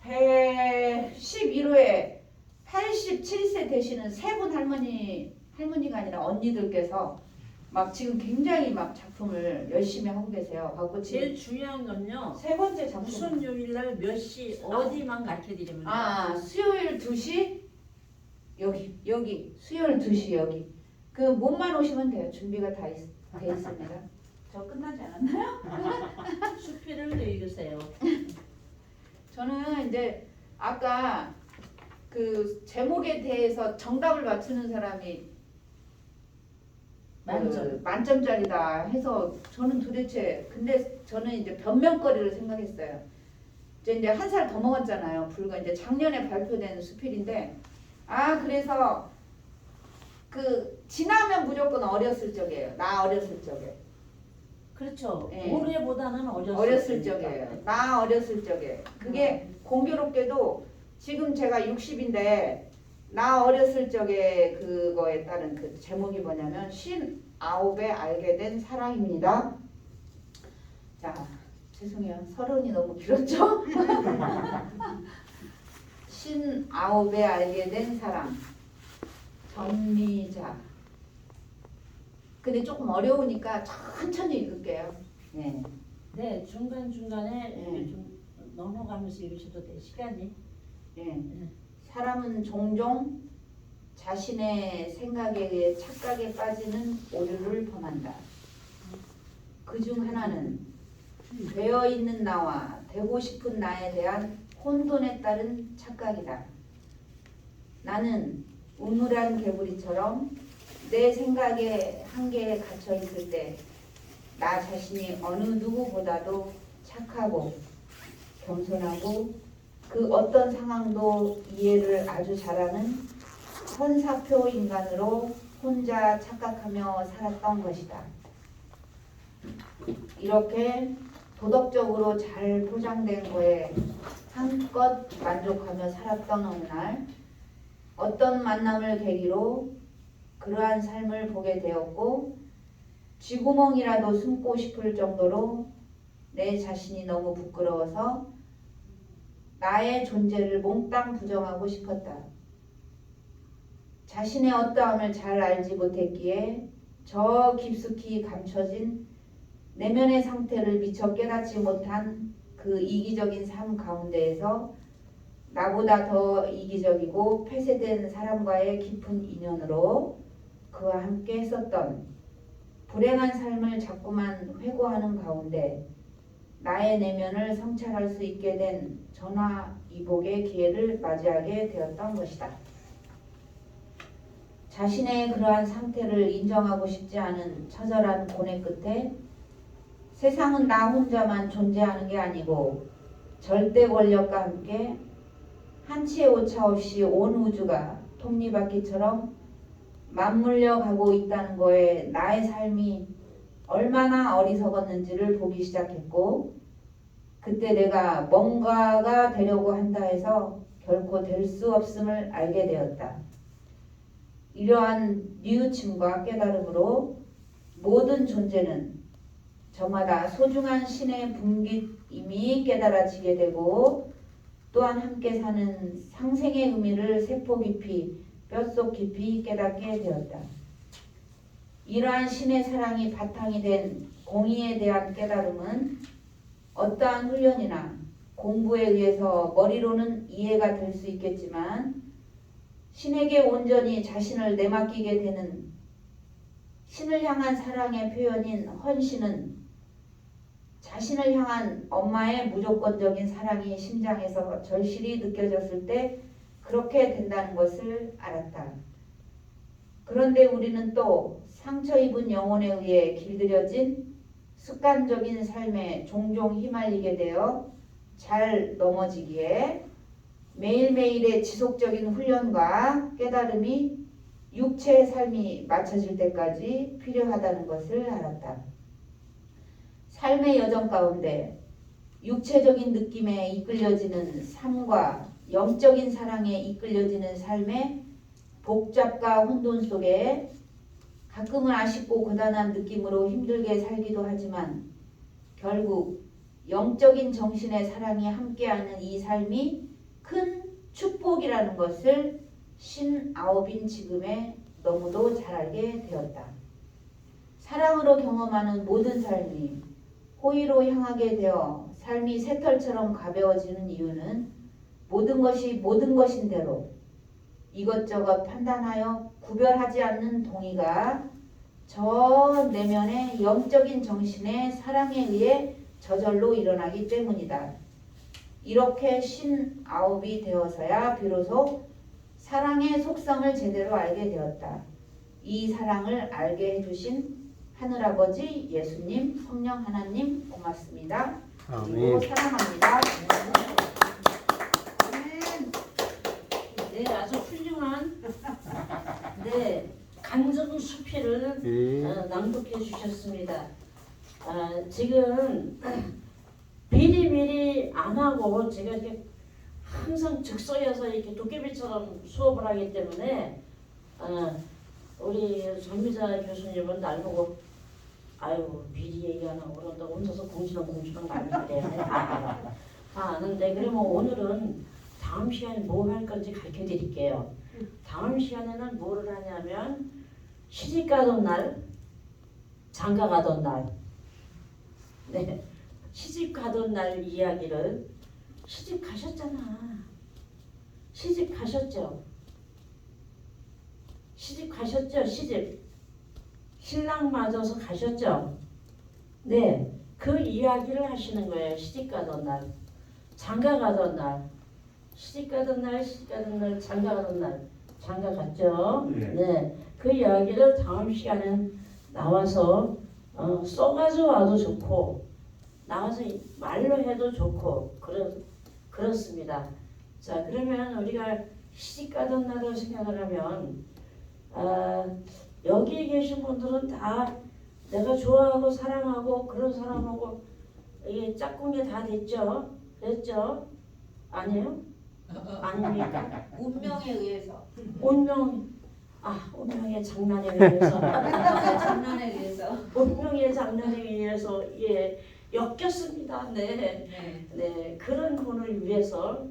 111호에 87세 되시는 세 분 할머니가 아니라 언니들께서 막 지금 굉장히 막 작품을 열심히 하고 계세요. 하고 제일 중요한 건요. 세 번째 작품 무슨 요일날 몇 시 어디만 가르쳐드리면 돼요. 수요일 2시 여기 수요일 2시 여기 그 몸만 오시면 돼요. 준비가 다 돼 있습니다. 저 끝나지 않았나요? 수필을 읽으세요. 저는 이제 아까 그 제목에 대해서 정답을 맞추는 사람이 만점. 만점짜리다 해서 저는 도대체 근데 저는 이제 변명거리를 생각했어요. 이제 한 살 더 먹었잖아요. 불과 이제 작년에 발표된 수필인데 그래서 그 지나면 무조건 어렸을 적이에요. 나 어렸을 적에. 그렇죠. 네. 올해보다는 어렸을 적이에요. 나 어렸을 적에. 그게 공교롭게도 지금 제가 60인데 나 어렸을 적에 그거에 따른 그 제목이 뭐냐면 59에 알게 된 사랑입니다. 자, 죄송해요. 서론이 너무 길었죠? 59에 알게 된 사랑. 전미자. 근데 조금 어려우니까 천천히 읽을게요. 네. 네, 중간중간에 네. 이렇게 좀 넘어가면서 읽으셔도 돼, 시간이. 네. 사람은 종종 자신의 생각에 의해 착각에 빠지는 오류를 범한다. 그중 하나는 되어 있는 나와 되고 싶은 나에 대한 혼돈에 따른 착각이다. 나는 우물한 개구리처럼 내 생각의 한계에 갇혀 있을 때 나 자신이 어느 누구보다도 착하고 겸손하고 그 어떤 상황도 이해를 아주 잘하는 선사표 인간으로 혼자 착각하며 살았던 것이다. 이렇게 도덕적으로 잘 포장된 거에 한껏 만족하며 살았던 어느 날 어떤 만남을 계기로 그러한 삶을 보게 되었고 쥐구멍이라도 숨고 싶을 정도로 내 자신이 너무 부끄러워서 나의 존재를 몽땅 부정하고 싶었다. 자신의 어떠함을 잘 알지 못했기에 저 깊숙이 감춰진 내면의 상태를 미처 깨닫지 못한 그 이기적인 삶 가운데에서 나보다 더 이기적이고 폐쇄된 사람과의 깊은 인연으로 그와 함께 했었던 불행한 삶을 자꾸만 회고하는 가운데 나의 내면을 성찰할 수 있게 된 전화위복의 기회를 맞이하게 되었던 것이다. 자신의 그러한 상태를 인정하고 싶지 않은 처절한 고뇌 끝에 세상은 나 혼자만 존재하는 게 아니고 절대 권력과 함께 한치의 오차 없이 온 우주가 톱니바퀴처럼 맞물려 가고 있다는 거에 나의 삶이 얼마나 어리석었는지를 보기 시작했고 그때 내가 뭔가가 되려고 한다 해서 결코 될 수 없음을 알게 되었다. 이러한 뉘우침과 깨달음으로 모든 존재는 저마다 소중한 신의 분깃임이 깨달아지게 되고 또한 함께 사는 상생의 의미를 세포 깊이 뼛속 깊이 깨닫게 되었다. 이러한 신의 사랑이 바탕이 된 공의에 대한 깨달음은 어떠한 훈련이나 공부에 의해서 머리로는 이해가 될 수 있겠지만 신에게 온전히 자신을 내맡기게 되는 신을 향한 사랑의 표현인 헌신은 자신을 향한 엄마의 무조건적인 사랑이 심장에서 절실히 느껴졌을 때 그렇게 된다는 것을 알았다. 그런데 우리는 또 상처 입은 영혼에 의해 길들여진 습관적인 삶에 종종 휘말리게 되어 잘 넘어지기에 매일매일의 지속적인 훈련과 깨달음이 육체의 삶이 맞춰질 때까지 필요하다는 것을 알았다. 삶의 여정 가운데 육체적인 느낌에 이끌려지는 삶과 영적인 사랑에 이끌려지는 삶의 복잡과 혼돈 속에 가끔은 아쉽고 고단한 느낌으로 힘들게 살기도 하지만 결국 영적인 정신의 사랑이 함께하는 이 삶이 큰 축복이라는 것을 59인 지금에 너무도 잘 알게 되었다. 사랑으로 경험하는 모든 삶이 호의로 향하게 되어 삶이 새털처럼 가벼워지는 이유는 모든 것이 모든 것인 대로 이것저것 판단하여 구별하지 않는 동의가 저 내면의 영적인 정신의 사랑에 의해 저절로 일어나기 때문이다. 이렇게 59이 되어서야 비로소 사랑의 속성을 제대로 알게 되었다. 이 사랑을 알게 해주신 하늘아버지, 예수님, 성령 하나님 고맙습니다. 그리고 아멘. 사랑합니다. 네, 아주 훌륭한 간증 수필을 낭독해 주셨습니다. 지금 미리미리 안 하고 제가 이렇게 항상 즉석에서 이렇게 도깨비처럼 수업을 하기 때문에 우리 전미자 교수님은 날 보고 아유 미리 얘기 안 하고 그런다고 혼자서 공시렁공시렁 말을 해. 다 아는데 그러면 오늘은 다음 시간에 뭐 할 건지 가르쳐 드릴게요. 다음 시간에는 뭐를 하냐면 시집 가던 날, 장가 가던 날, 네, 시집 가던 날 이야기를 시집 가셨잖아. 시집 가셨죠? 시집 가셨죠? 시집. 신랑 맞아서 가셨죠? 네, 그 이야기를 하시는 거예요. 시집 가던 날, 장가 가던 날, 시집 가던 날, 시집 가던 날, 장가 가던 날, 장가 갔죠? 네, 그 이야기를 다음 시간엔 나와서 써가지고 와도 좋고 나와서 말로 해도 좋고 그렇습니다. 자, 그러면 우리가 시집 가던 날을 생각을 하면 여기에 계신 분들은 다 내가 좋아하고 사랑하고 그런 사람하고 이게 짝꿍이 다 됐죠? 됐죠? 아니에요? 아닙니까? 운명에 의해서. 운명의 장난에 의해서 장난에 의해서. 운명의 장난에 의해서 예 엮였습니다. 네, 그런 분을 위해서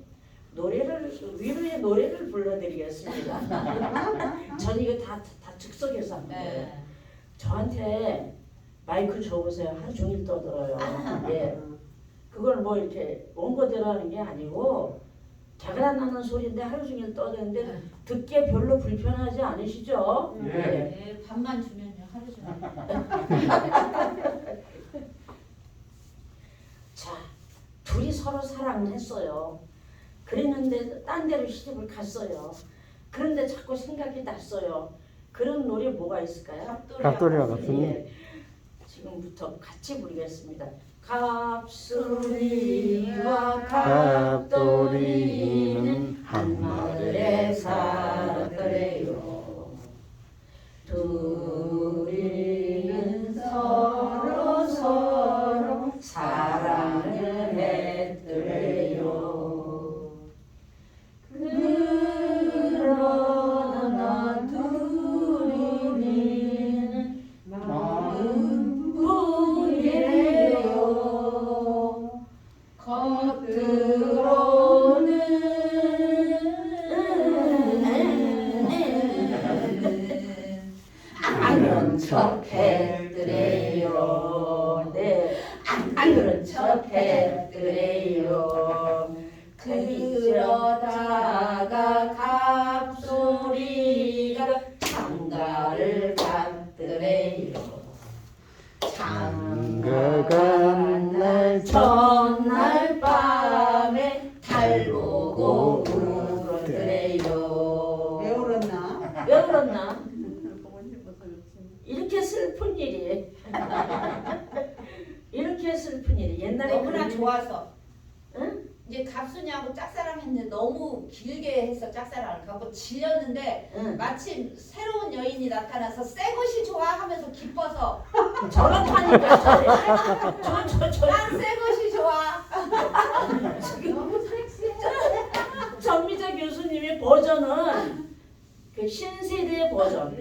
위로의 노래를 불러드리겠습니다. 전 이거 다 즉석에서 합니다. 저한테 마이크 줘보세요. 하루 종일 떠들어요. 예, 그걸 뭐 이렇게 원고대로 하는 게 아니고 개가 나는 소리인데 하루 종일 떠드는데 듣기에 별로 불편하지 않으시죠? 네, 밥만 주면요 하루 종일. 자, 둘이 서로 사랑을 했어요. 그랬는데 딴 데로 시집을 갔어요. 그런데 자꾸 생각이 났어요. 그런 노래 뭐가 있을까요? 갑돌이와 갑순이. 예, 지금부터 같이 부르겠습니다. 갑순이와 갑돌이는 한 마을에 살았더래요. 둘이는 서로 사랑을 했더래요. 그러나 둘이는 마음뿐이래요. 겉으로는 안 그런 척 했더래요. 네, 안 그런 척 했더래요. 그러다가 갑소리가 장가를 갔더래요. 장가 간 날 전날 밤에 달 보고 울었더래요. 왜 울었나? 왜 울었나? 보고 싶어서 그렇지. 이렇게 슬픈 일이 이렇게 슬픈 일이 옛날에 너무나 그런 좋아서. 응? 이제 갑순이하고 짝사랑했는데 너무 길게 해서 짝사랑을 갖고 질렸는데 응. 마침 새로운 여인이 나타나서 새 것이 좋아 하면서 기뻐서 저렇다니까 난 새 것이 좋아. 너무 섹시해. 전미자 교수님의 버전은 그 신세대 버전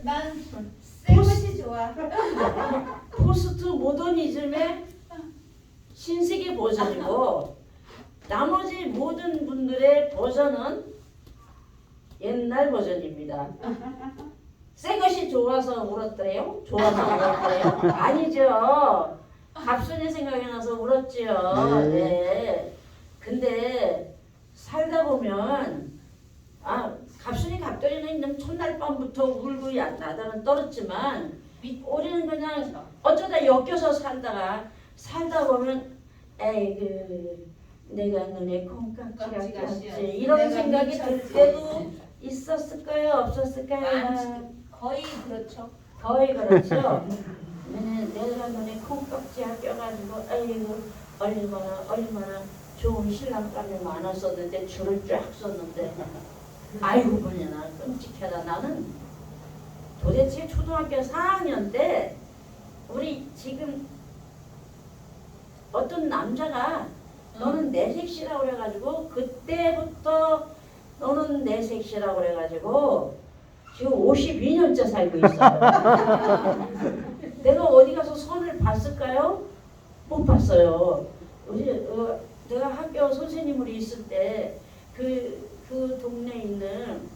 난 새 것이 좋아. 포스트 모더니즘의 신세계 버전이고 나머지 모든 분들의 버전은 옛날 버전입니다. 새 것이 좋아서 울었더래요? 좋아서 울었더래요? 아니죠. 갑순이 생각이 나서 울었지요. 네. 근데 살다 보면 갑순이 갑돌이는 있는 첫날 밤부터 울고 나다는 떨었지만 우리는 그냥 어쩌다 엮여서 살다 보면 에이그 내가 눈에 콩깍지가 꼈지 이런 생각이 들 때도 있었을까요? 없었을까요? 거의 그렇죠. 거의 그렇죠. 내가 눈에 콩깍지가 껴가지고 에이그 얼마나 좋은 신랑감이 많았었는데 줄을 쫙 썼는데 아이고 뭐냐 끔찍하다. 나는 도대체 초등학교 4학년 때 우리 지금 어떤 남자가 너는 내 색시라고 그래가지고 그때부터 너는 내 색시라고 그래가지고 지금 52년째 살고 있어요. 내가 어디 가서 선을 봤을까요? 못 봤어요. 내가 학교 선생님으로 있을 때 그 동네에 있는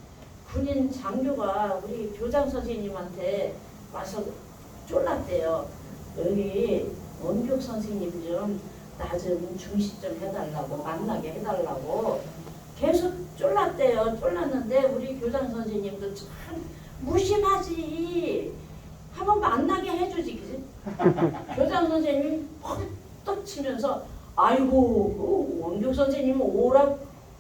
군인 장교가 우리 교장 선생님한테 와서 쫄랐대요. 여기 원격 선생님 좀 나 좀 중시 좀 해달라고 만나게 해달라고 계속 쫄랐대요. 쫄랐는데 우리 교장 선생님도 참 무심하지. 한번 만나게 해주지. 그지? 교장 선생님이 퍽떡 치면서 아이고 원격 선생님은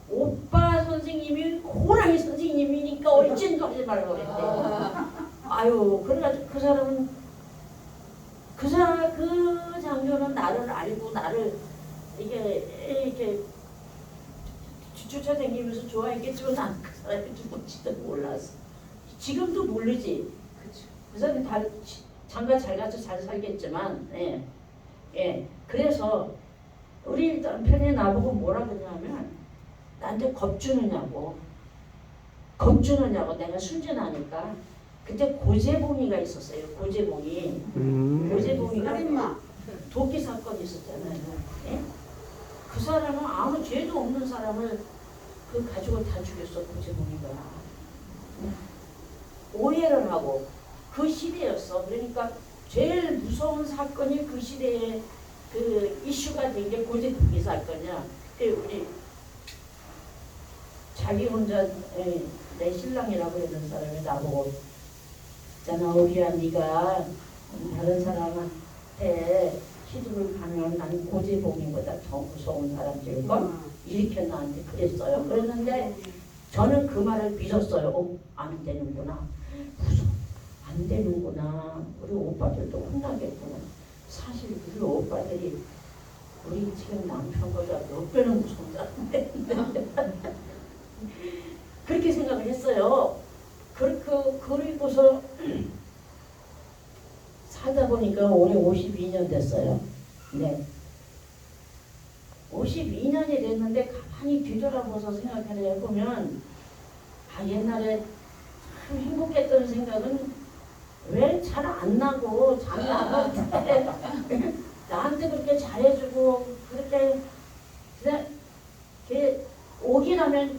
오빠 선생님이 호랑이 선생님이니까 얼찐도 하지 말라고 그랬대. 아유 그래가지고 그 장교는 나를 알고 나를 이렇게 쫓아다니면서 좋아했겠지만 난 그 사람이 누군지도 몰랐어. 지금도 모르지. 그 사람이 다 장가 잘 가서 잘 살겠지만, 예. 그래서 우리 남편이 나보고 뭐라 그러냐면 나한테 겁주느냐고 내가 순진하니까. 그때 고재봉이가 있었어요. 고재봉이. 고재봉이가 살인마. 도끼 사건이 있었잖아요. 예? 그 사람은 아무 죄도 없는 사람을 가지고 다 죽였어. 고재봉이가. 오해를 하고 그 시대였어. 그러니까 제일 무서운 사건이 그 시대에 그 이슈가 된 게 고재봉이 사건이야. 우리 자기 혼자 내 신랑이라고 했던 사람이 나보고 있잖아 우리야 네가 다른 사람한테 시집을 가면 나는 고재봉이보다 더 무서운 사람일걸? 이렇게 나한테 그랬어요. 그랬는데 저는 그 말을 믿었어요. 안 되는구나. 무서워. 안 되는구나. 우리 오빠들도 혼나겠구나. 사실 우리 오빠들이 우리 지금 남편보다 몇 배는 무서운 사람인데 그렇게 생각을 했어요. 그리고서 살다 보니까 올해 52년 됐어요. 네. 52년이 됐는데 가만히 뒤돌아보서 생각을 해보면 옛날에 참 행복했던 생각은 왜 잘 안 나고 잘 나갈 때 나한테 그렇게 잘해주고 그렇게 그냥 오긴 하면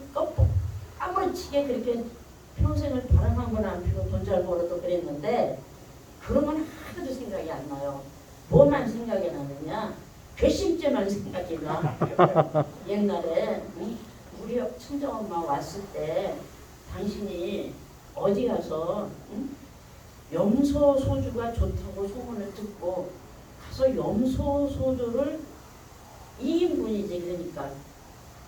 까무러치게 그렇게 평생을 바람 한 번 안 피고 돈 잘 벌어도 그랬는데 그런 건 하나도 생각이 안 나요. 뭐만 생각이 나느냐? 괘씸죄만 생각이 나. 옛날에 우리 친정엄마 왔을 때 당신이 어디 가서 염소 소주가 좋다고 소문을 듣고 가서 염소 소주를 2인분이지 그러니까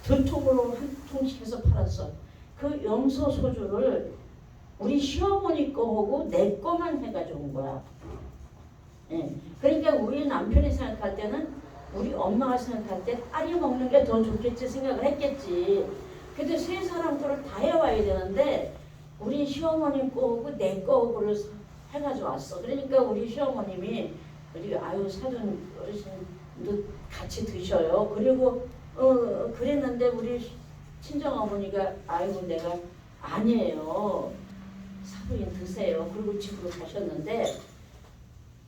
2통으로 한 통씩 해서 팔았어. 그 염소 소주를 우리 시어머니 거하고 내 거만 해가지고 온 거야. 예. 그러니까 우리 남편이 생각할 때는 우리 엄마가 생각할 때 딸이 먹는 게 더 좋겠지 생각을 했겠지. 근데 세 사람 거를 다 해와야 되는데 우리 시어머니 거하고 내 거하고를 해가지고 왔어. 그러니까 우리 시어머님이 우리 사돈 어르신도 같이 드셔요. 그리고 그랬는데 우리 친정어머니가 내가 아니에요. 사부인 드세요. 그리고 집으로 가셨는데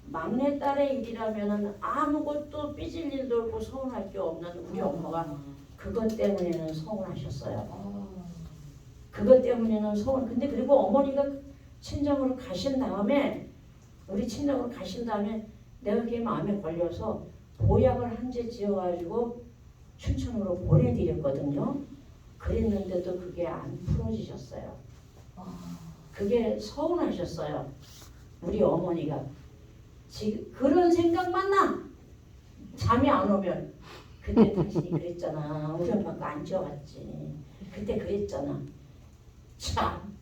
막내딸의 일이라면은 아무것도 삐질 일도 없고 서운할 게 없는 우리 엄마가 그것 때문에는 서운하셨어요. 그것 때문에는 서운. 근데 그리고 어머니가 친정으로 가신 다음에 우리 친정으로 가신 다음에 내가 그게 마음에 걸려서 보약을 한 재 지어가지고 춘천으로 보내드렸거든요. 그랬는데도 그게 안 풀어지셨어요. 그게 서운하셨어요. 우리 어머니가. 지금 그런 생각만 나. 잠이 안 오면. 그때 당신이 그랬잖아. 우리 엄마가 안 지어갔지. 그때 그랬잖아. 참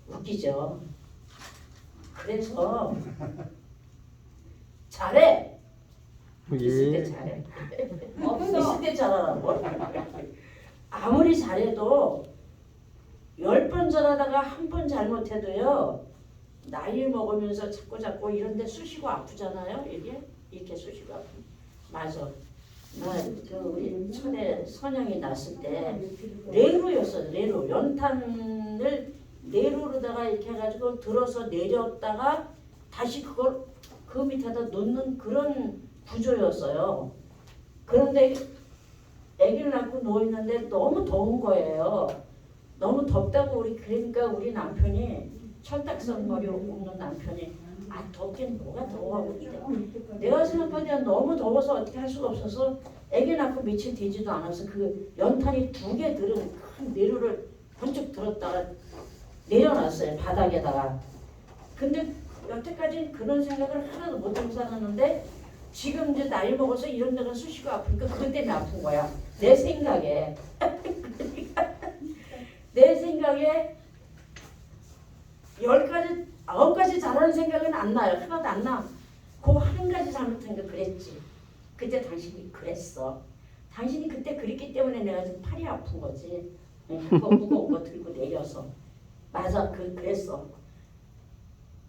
웃기죠. 그래서 잘해. 있을 때 잘해. 있을 때 잘하라고. 아무리 잘해도 10번 잘하다가 한 번 잘못해도요. 나이 먹으면서 자꾸 이런데 쑤시고 아프잖아요. 이게 이렇게 쑤시고 아프. 맞아. 나그 우리 천에 선영이 났을 때 레로였어. 레로 연탄을 레로로다가 이렇게 해가지고 들어서 내렸다가 다시 그걸 그 밑에다 놓는 그런 구조였어요. 그런데 아기를 낳고 누워 있는데 너무 더운 거예요. 너무 덥다고 그러니까 우리 남편이 철딱선 머리 없는 남편이 아 덥긴 뭐가 더워하고 이래. 내가 생각할 때는 너무 더워서 어떻게 할 수가 없어서 아기 낳고 며칠 되지도 않아서 그 연탄이 2개 들은 큰 내루를 번쩍 들었다가 내려놨어요 바닥에다가. 근데 여태까지는 그런 생각을 하나도 못하고 살았는데 지금 이제 나이 먹어서 이런 데가 쑤시고 아프니까 그것 때문에 아픈 거야. 내 생각에. 내 생각에 10가지, 9가지 잘하는 생각은 안 나요. 하나도 안 나. 그 한 가지 잘못한 게 그랬지. 그때 당신이 그랬어. 당신이 그때 그랬기 때문에 내가 지금 팔이 아픈 거지. 그거 무거운 거 들고 내려서. 맞아, 그랬어.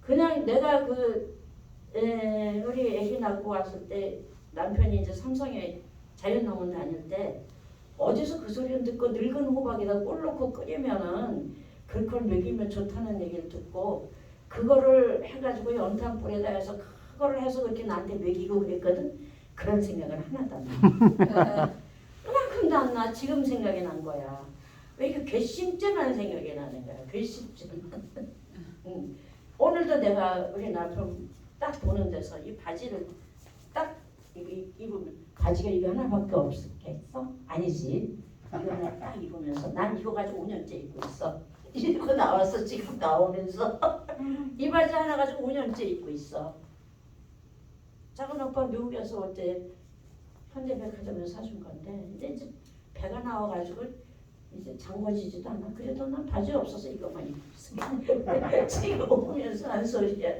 그냥 내가 우리 애기 낳고 왔을 때 남편이 이제 삼성에 자연농원 다닐 때 어디서 그 소리를 듣고 늙은 호박에다 꿀 넣고 끓이면은 그걸 먹이면 좋다는 얘기를 듣고 그거를 해가지고 연탄불에다 해서 그거를 해서 그렇게 나한테 먹이고 그랬거든. 그런 생각은 하나도 안 나. 그만큼도 안 나. 지금 생각이 난 거야. 왜 이렇게 괘씸죄만 생각이 나는 거야. 괘씸죄. 오늘도 내가 우리 남편 딱 보는 데서 이 바지를 딱 입으면 바지가 이거 하나밖에 없겠어? 아니지. 이거 하나 딱 입으면서 난 이거 가지고 5년째 입고 있어. 이러고 나왔어. 지금 나오면서 이 바지 하나 가지고 5년째 입고 있어. 작은 오빠 미국에서 올 때 현대백화점에서 사준 건데 이제 배가 나와가지고 이제 장거지지도 않아. 그래도 난 바지 없어서 이것만 입고 있어. 지금 오면서 한 소리야.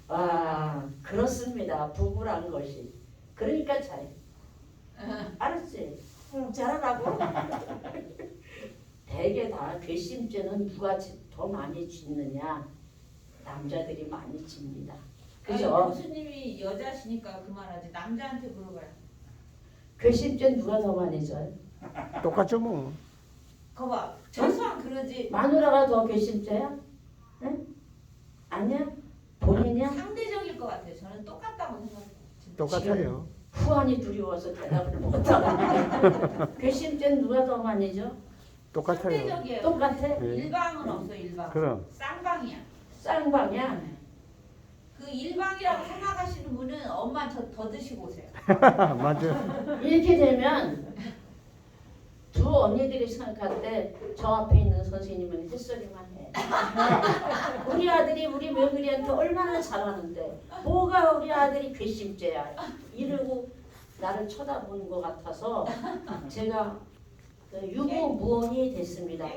와 그렇습니다. 부부란 것이. 그러니까 잘해. 알았지? 잘하라고. 대개 다 괘씸죄는 누가 더 많이 짓느냐? 남자들이 많이 집니다. 그죠? 아니, 교수님이 여자시니까 그만하지. 남자한테 물어봐요. 괘씸죄는 누가 더 많이 져요? 똑같죠 뭐. 거봐. 최소한 그러지. 마누라가 더 괘씸죄야? 응? 아니야? 본인이야? 상대적일 것 같아요. 저는 똑같다고 생각해요. 똑같아요. 후환이 두려워서 대답을 못하고. 괘씸죄는 누가 더 많이 져? 똑같아요. 상대적이에요. 똑같아? 네. 일방은 없어. 일방. 그럼. 쌍방이야. 쌍방이야? 그 일방이라고 생각하시는 분은 엄마 저 더 드시고 오세요. 맞아. 이렇게 되면 두 언니들이 생각할 때 저 앞에 있는 선생님은 햇소리만 해. 우리 아들이 우리 며느리한테 얼마나 잘하는데 뭐가 우리 아들이 괘씸죄야 이러고 나를 쳐다보는 것 같아서 제가 유무무원이 됐습니다.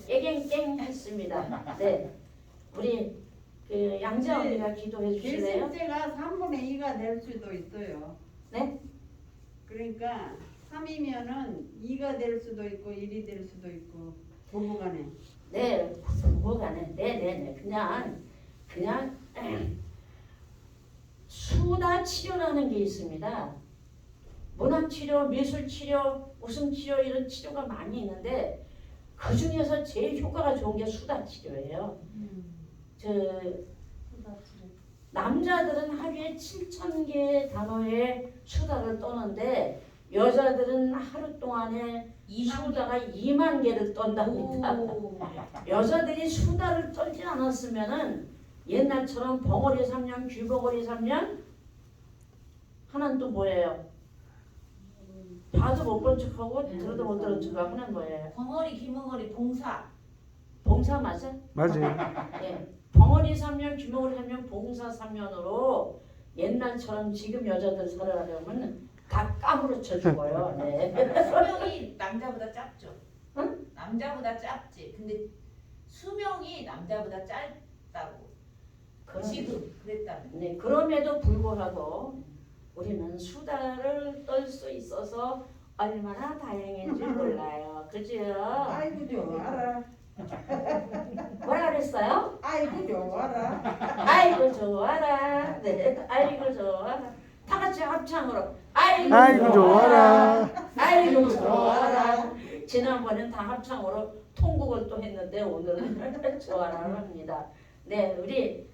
깨갱깽 했습니다. 네, 우리 양재 언니가 기도해 주실래요? 괘씸죄가 3분의 2가 될 수도 있어요. 네? 그러니까 3이면은 2가 될 수도 있고 1이 될 수도 있고 부부간에. 네, 부부간에 네네네 그냥 수다 치료라는 게 있습니다. 문학 치료, 미술 치료, 웃음 치료 이런 치료가 많이 있는데 그 중에서 제일 효과가 좋은 게 수다 치료예요. 남자들은 하루에 7,000개의 단어의 수다를 떠는데 여자들은 하루 동안에 수다가 2만 개를 떤답니다. 여자들이 수다를 떨지 않았으면은 옛날처럼 벙어리 3년, 귀벙어리 3년 하나는 또 뭐예요? 봐도 못 본 척하고 들어도 못 들은 척하고 하는 거예요. 벙어리, 기멍어리, 봉사. 봉사 맞아? 맞아요. 예. 벙어리 3년, 귀벙어리 3년, 봉사 3년으로 옛날처럼 지금 여자들 살아가려면 다 까무러쳐 죽어요. 네. 수명이 남자보다 짧죠. 응? 남자보다 짧지. 근데 수명이 남자보다 짧다고. 지금 그랬다면. 네, 그럼에도 불구하고 우리는 수다를 떨 수 있어서 얼마나 다행인지 몰라요. 그죠? 아이고 좋아라. 뭐라 그랬어요? 아이고 좋아라. 아이고 좋아라. 네, 아이고 좋아라. 다 같이 합창으로. 아이고 좋아라. 아이고 좋아라. 지난번엔 다 합창으로 통곡을 또 했는데 오늘은 좋아라를 합니다. 네, 우리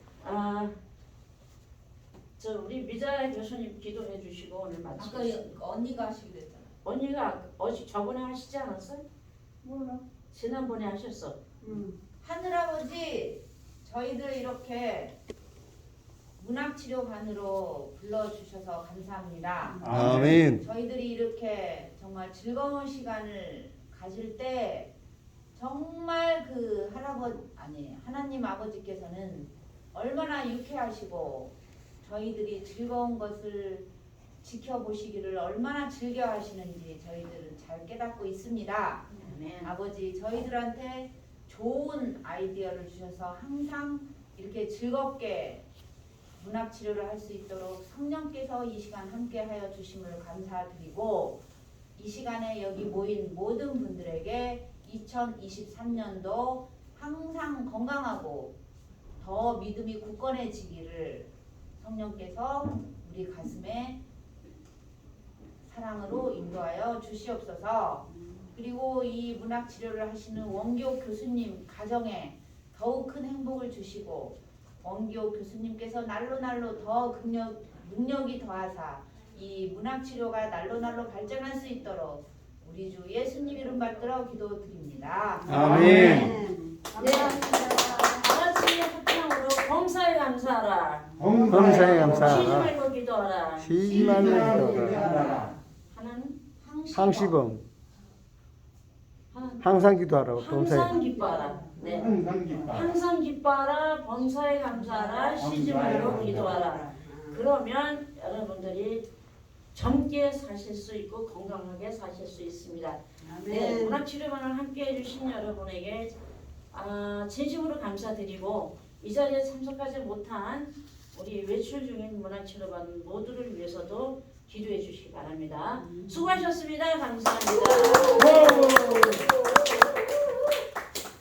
미자 교수님 기도해 주시고 오늘 아까 마치겠습니다. 언니가 하시기로 했잖아. 언니가 저번에 하시지 않았어요? 몰라. 지난번에 하셨어. 하늘아버지, 저희들 이렇게 문학치료반으로 불러주셔서 감사합니다. 아멘. 저희들이 이렇게 정말 즐거운 시간을 가질 때 정말 그 하나님 아버지께서는 얼마나 유쾌하시고 저희들이 즐거운 것을 지켜보시기를 얼마나 즐겨 하시는지 저희들은 잘 깨닫고 있습니다. 아버지, 저희들한테 좋은 아이디어를 주셔서 항상 이렇게 즐겁게 문학 치료를 할 수 있도록 성령께서 이 시간 함께 하여 주심을 감사드리고, 이 시간에 여기 모인 모든 분들에게 2023년도 항상 건강하고 더 믿음이 굳건해지기를 성령께서 우리 가슴에 사랑으로 인도하여 주시옵소서. 그리고 이 문학 치료를 하시는 원교 교수님 가정에 더욱 큰 행복을 주시고, 원교 교수님께서 날로 더 능력이 더하사 이 문학 치료가 날로 발전할 수 있도록 우리 주 예수님 이름 받들어 기도드립니다. 아멘. 다같이 합창으로 범사에 감사하라. 범사에 쉬지 감사하라. 말고 기도하라. 쉬지 말고 기도하라. 하나는 항시범. 하나는 항상 기도하라고. 범사에. 항상 기뻐하라. 네. 항상 기뻐하라. 범사에 감사하라. 쉬지 말고 기도하라. 그러면 여러분들이 젊게 사실 수 있고 건강하게 사실 수 있습니다. 네, 문학치료반을 함께 해주신 여러분에게 진심으로 감사드리고, 이 자리에 참석하지 못한 우리 외출 중인 문학치료반 모두를 위해서도 기도해 주시기 바랍니다. 수고하셨습니다. 감사합니다.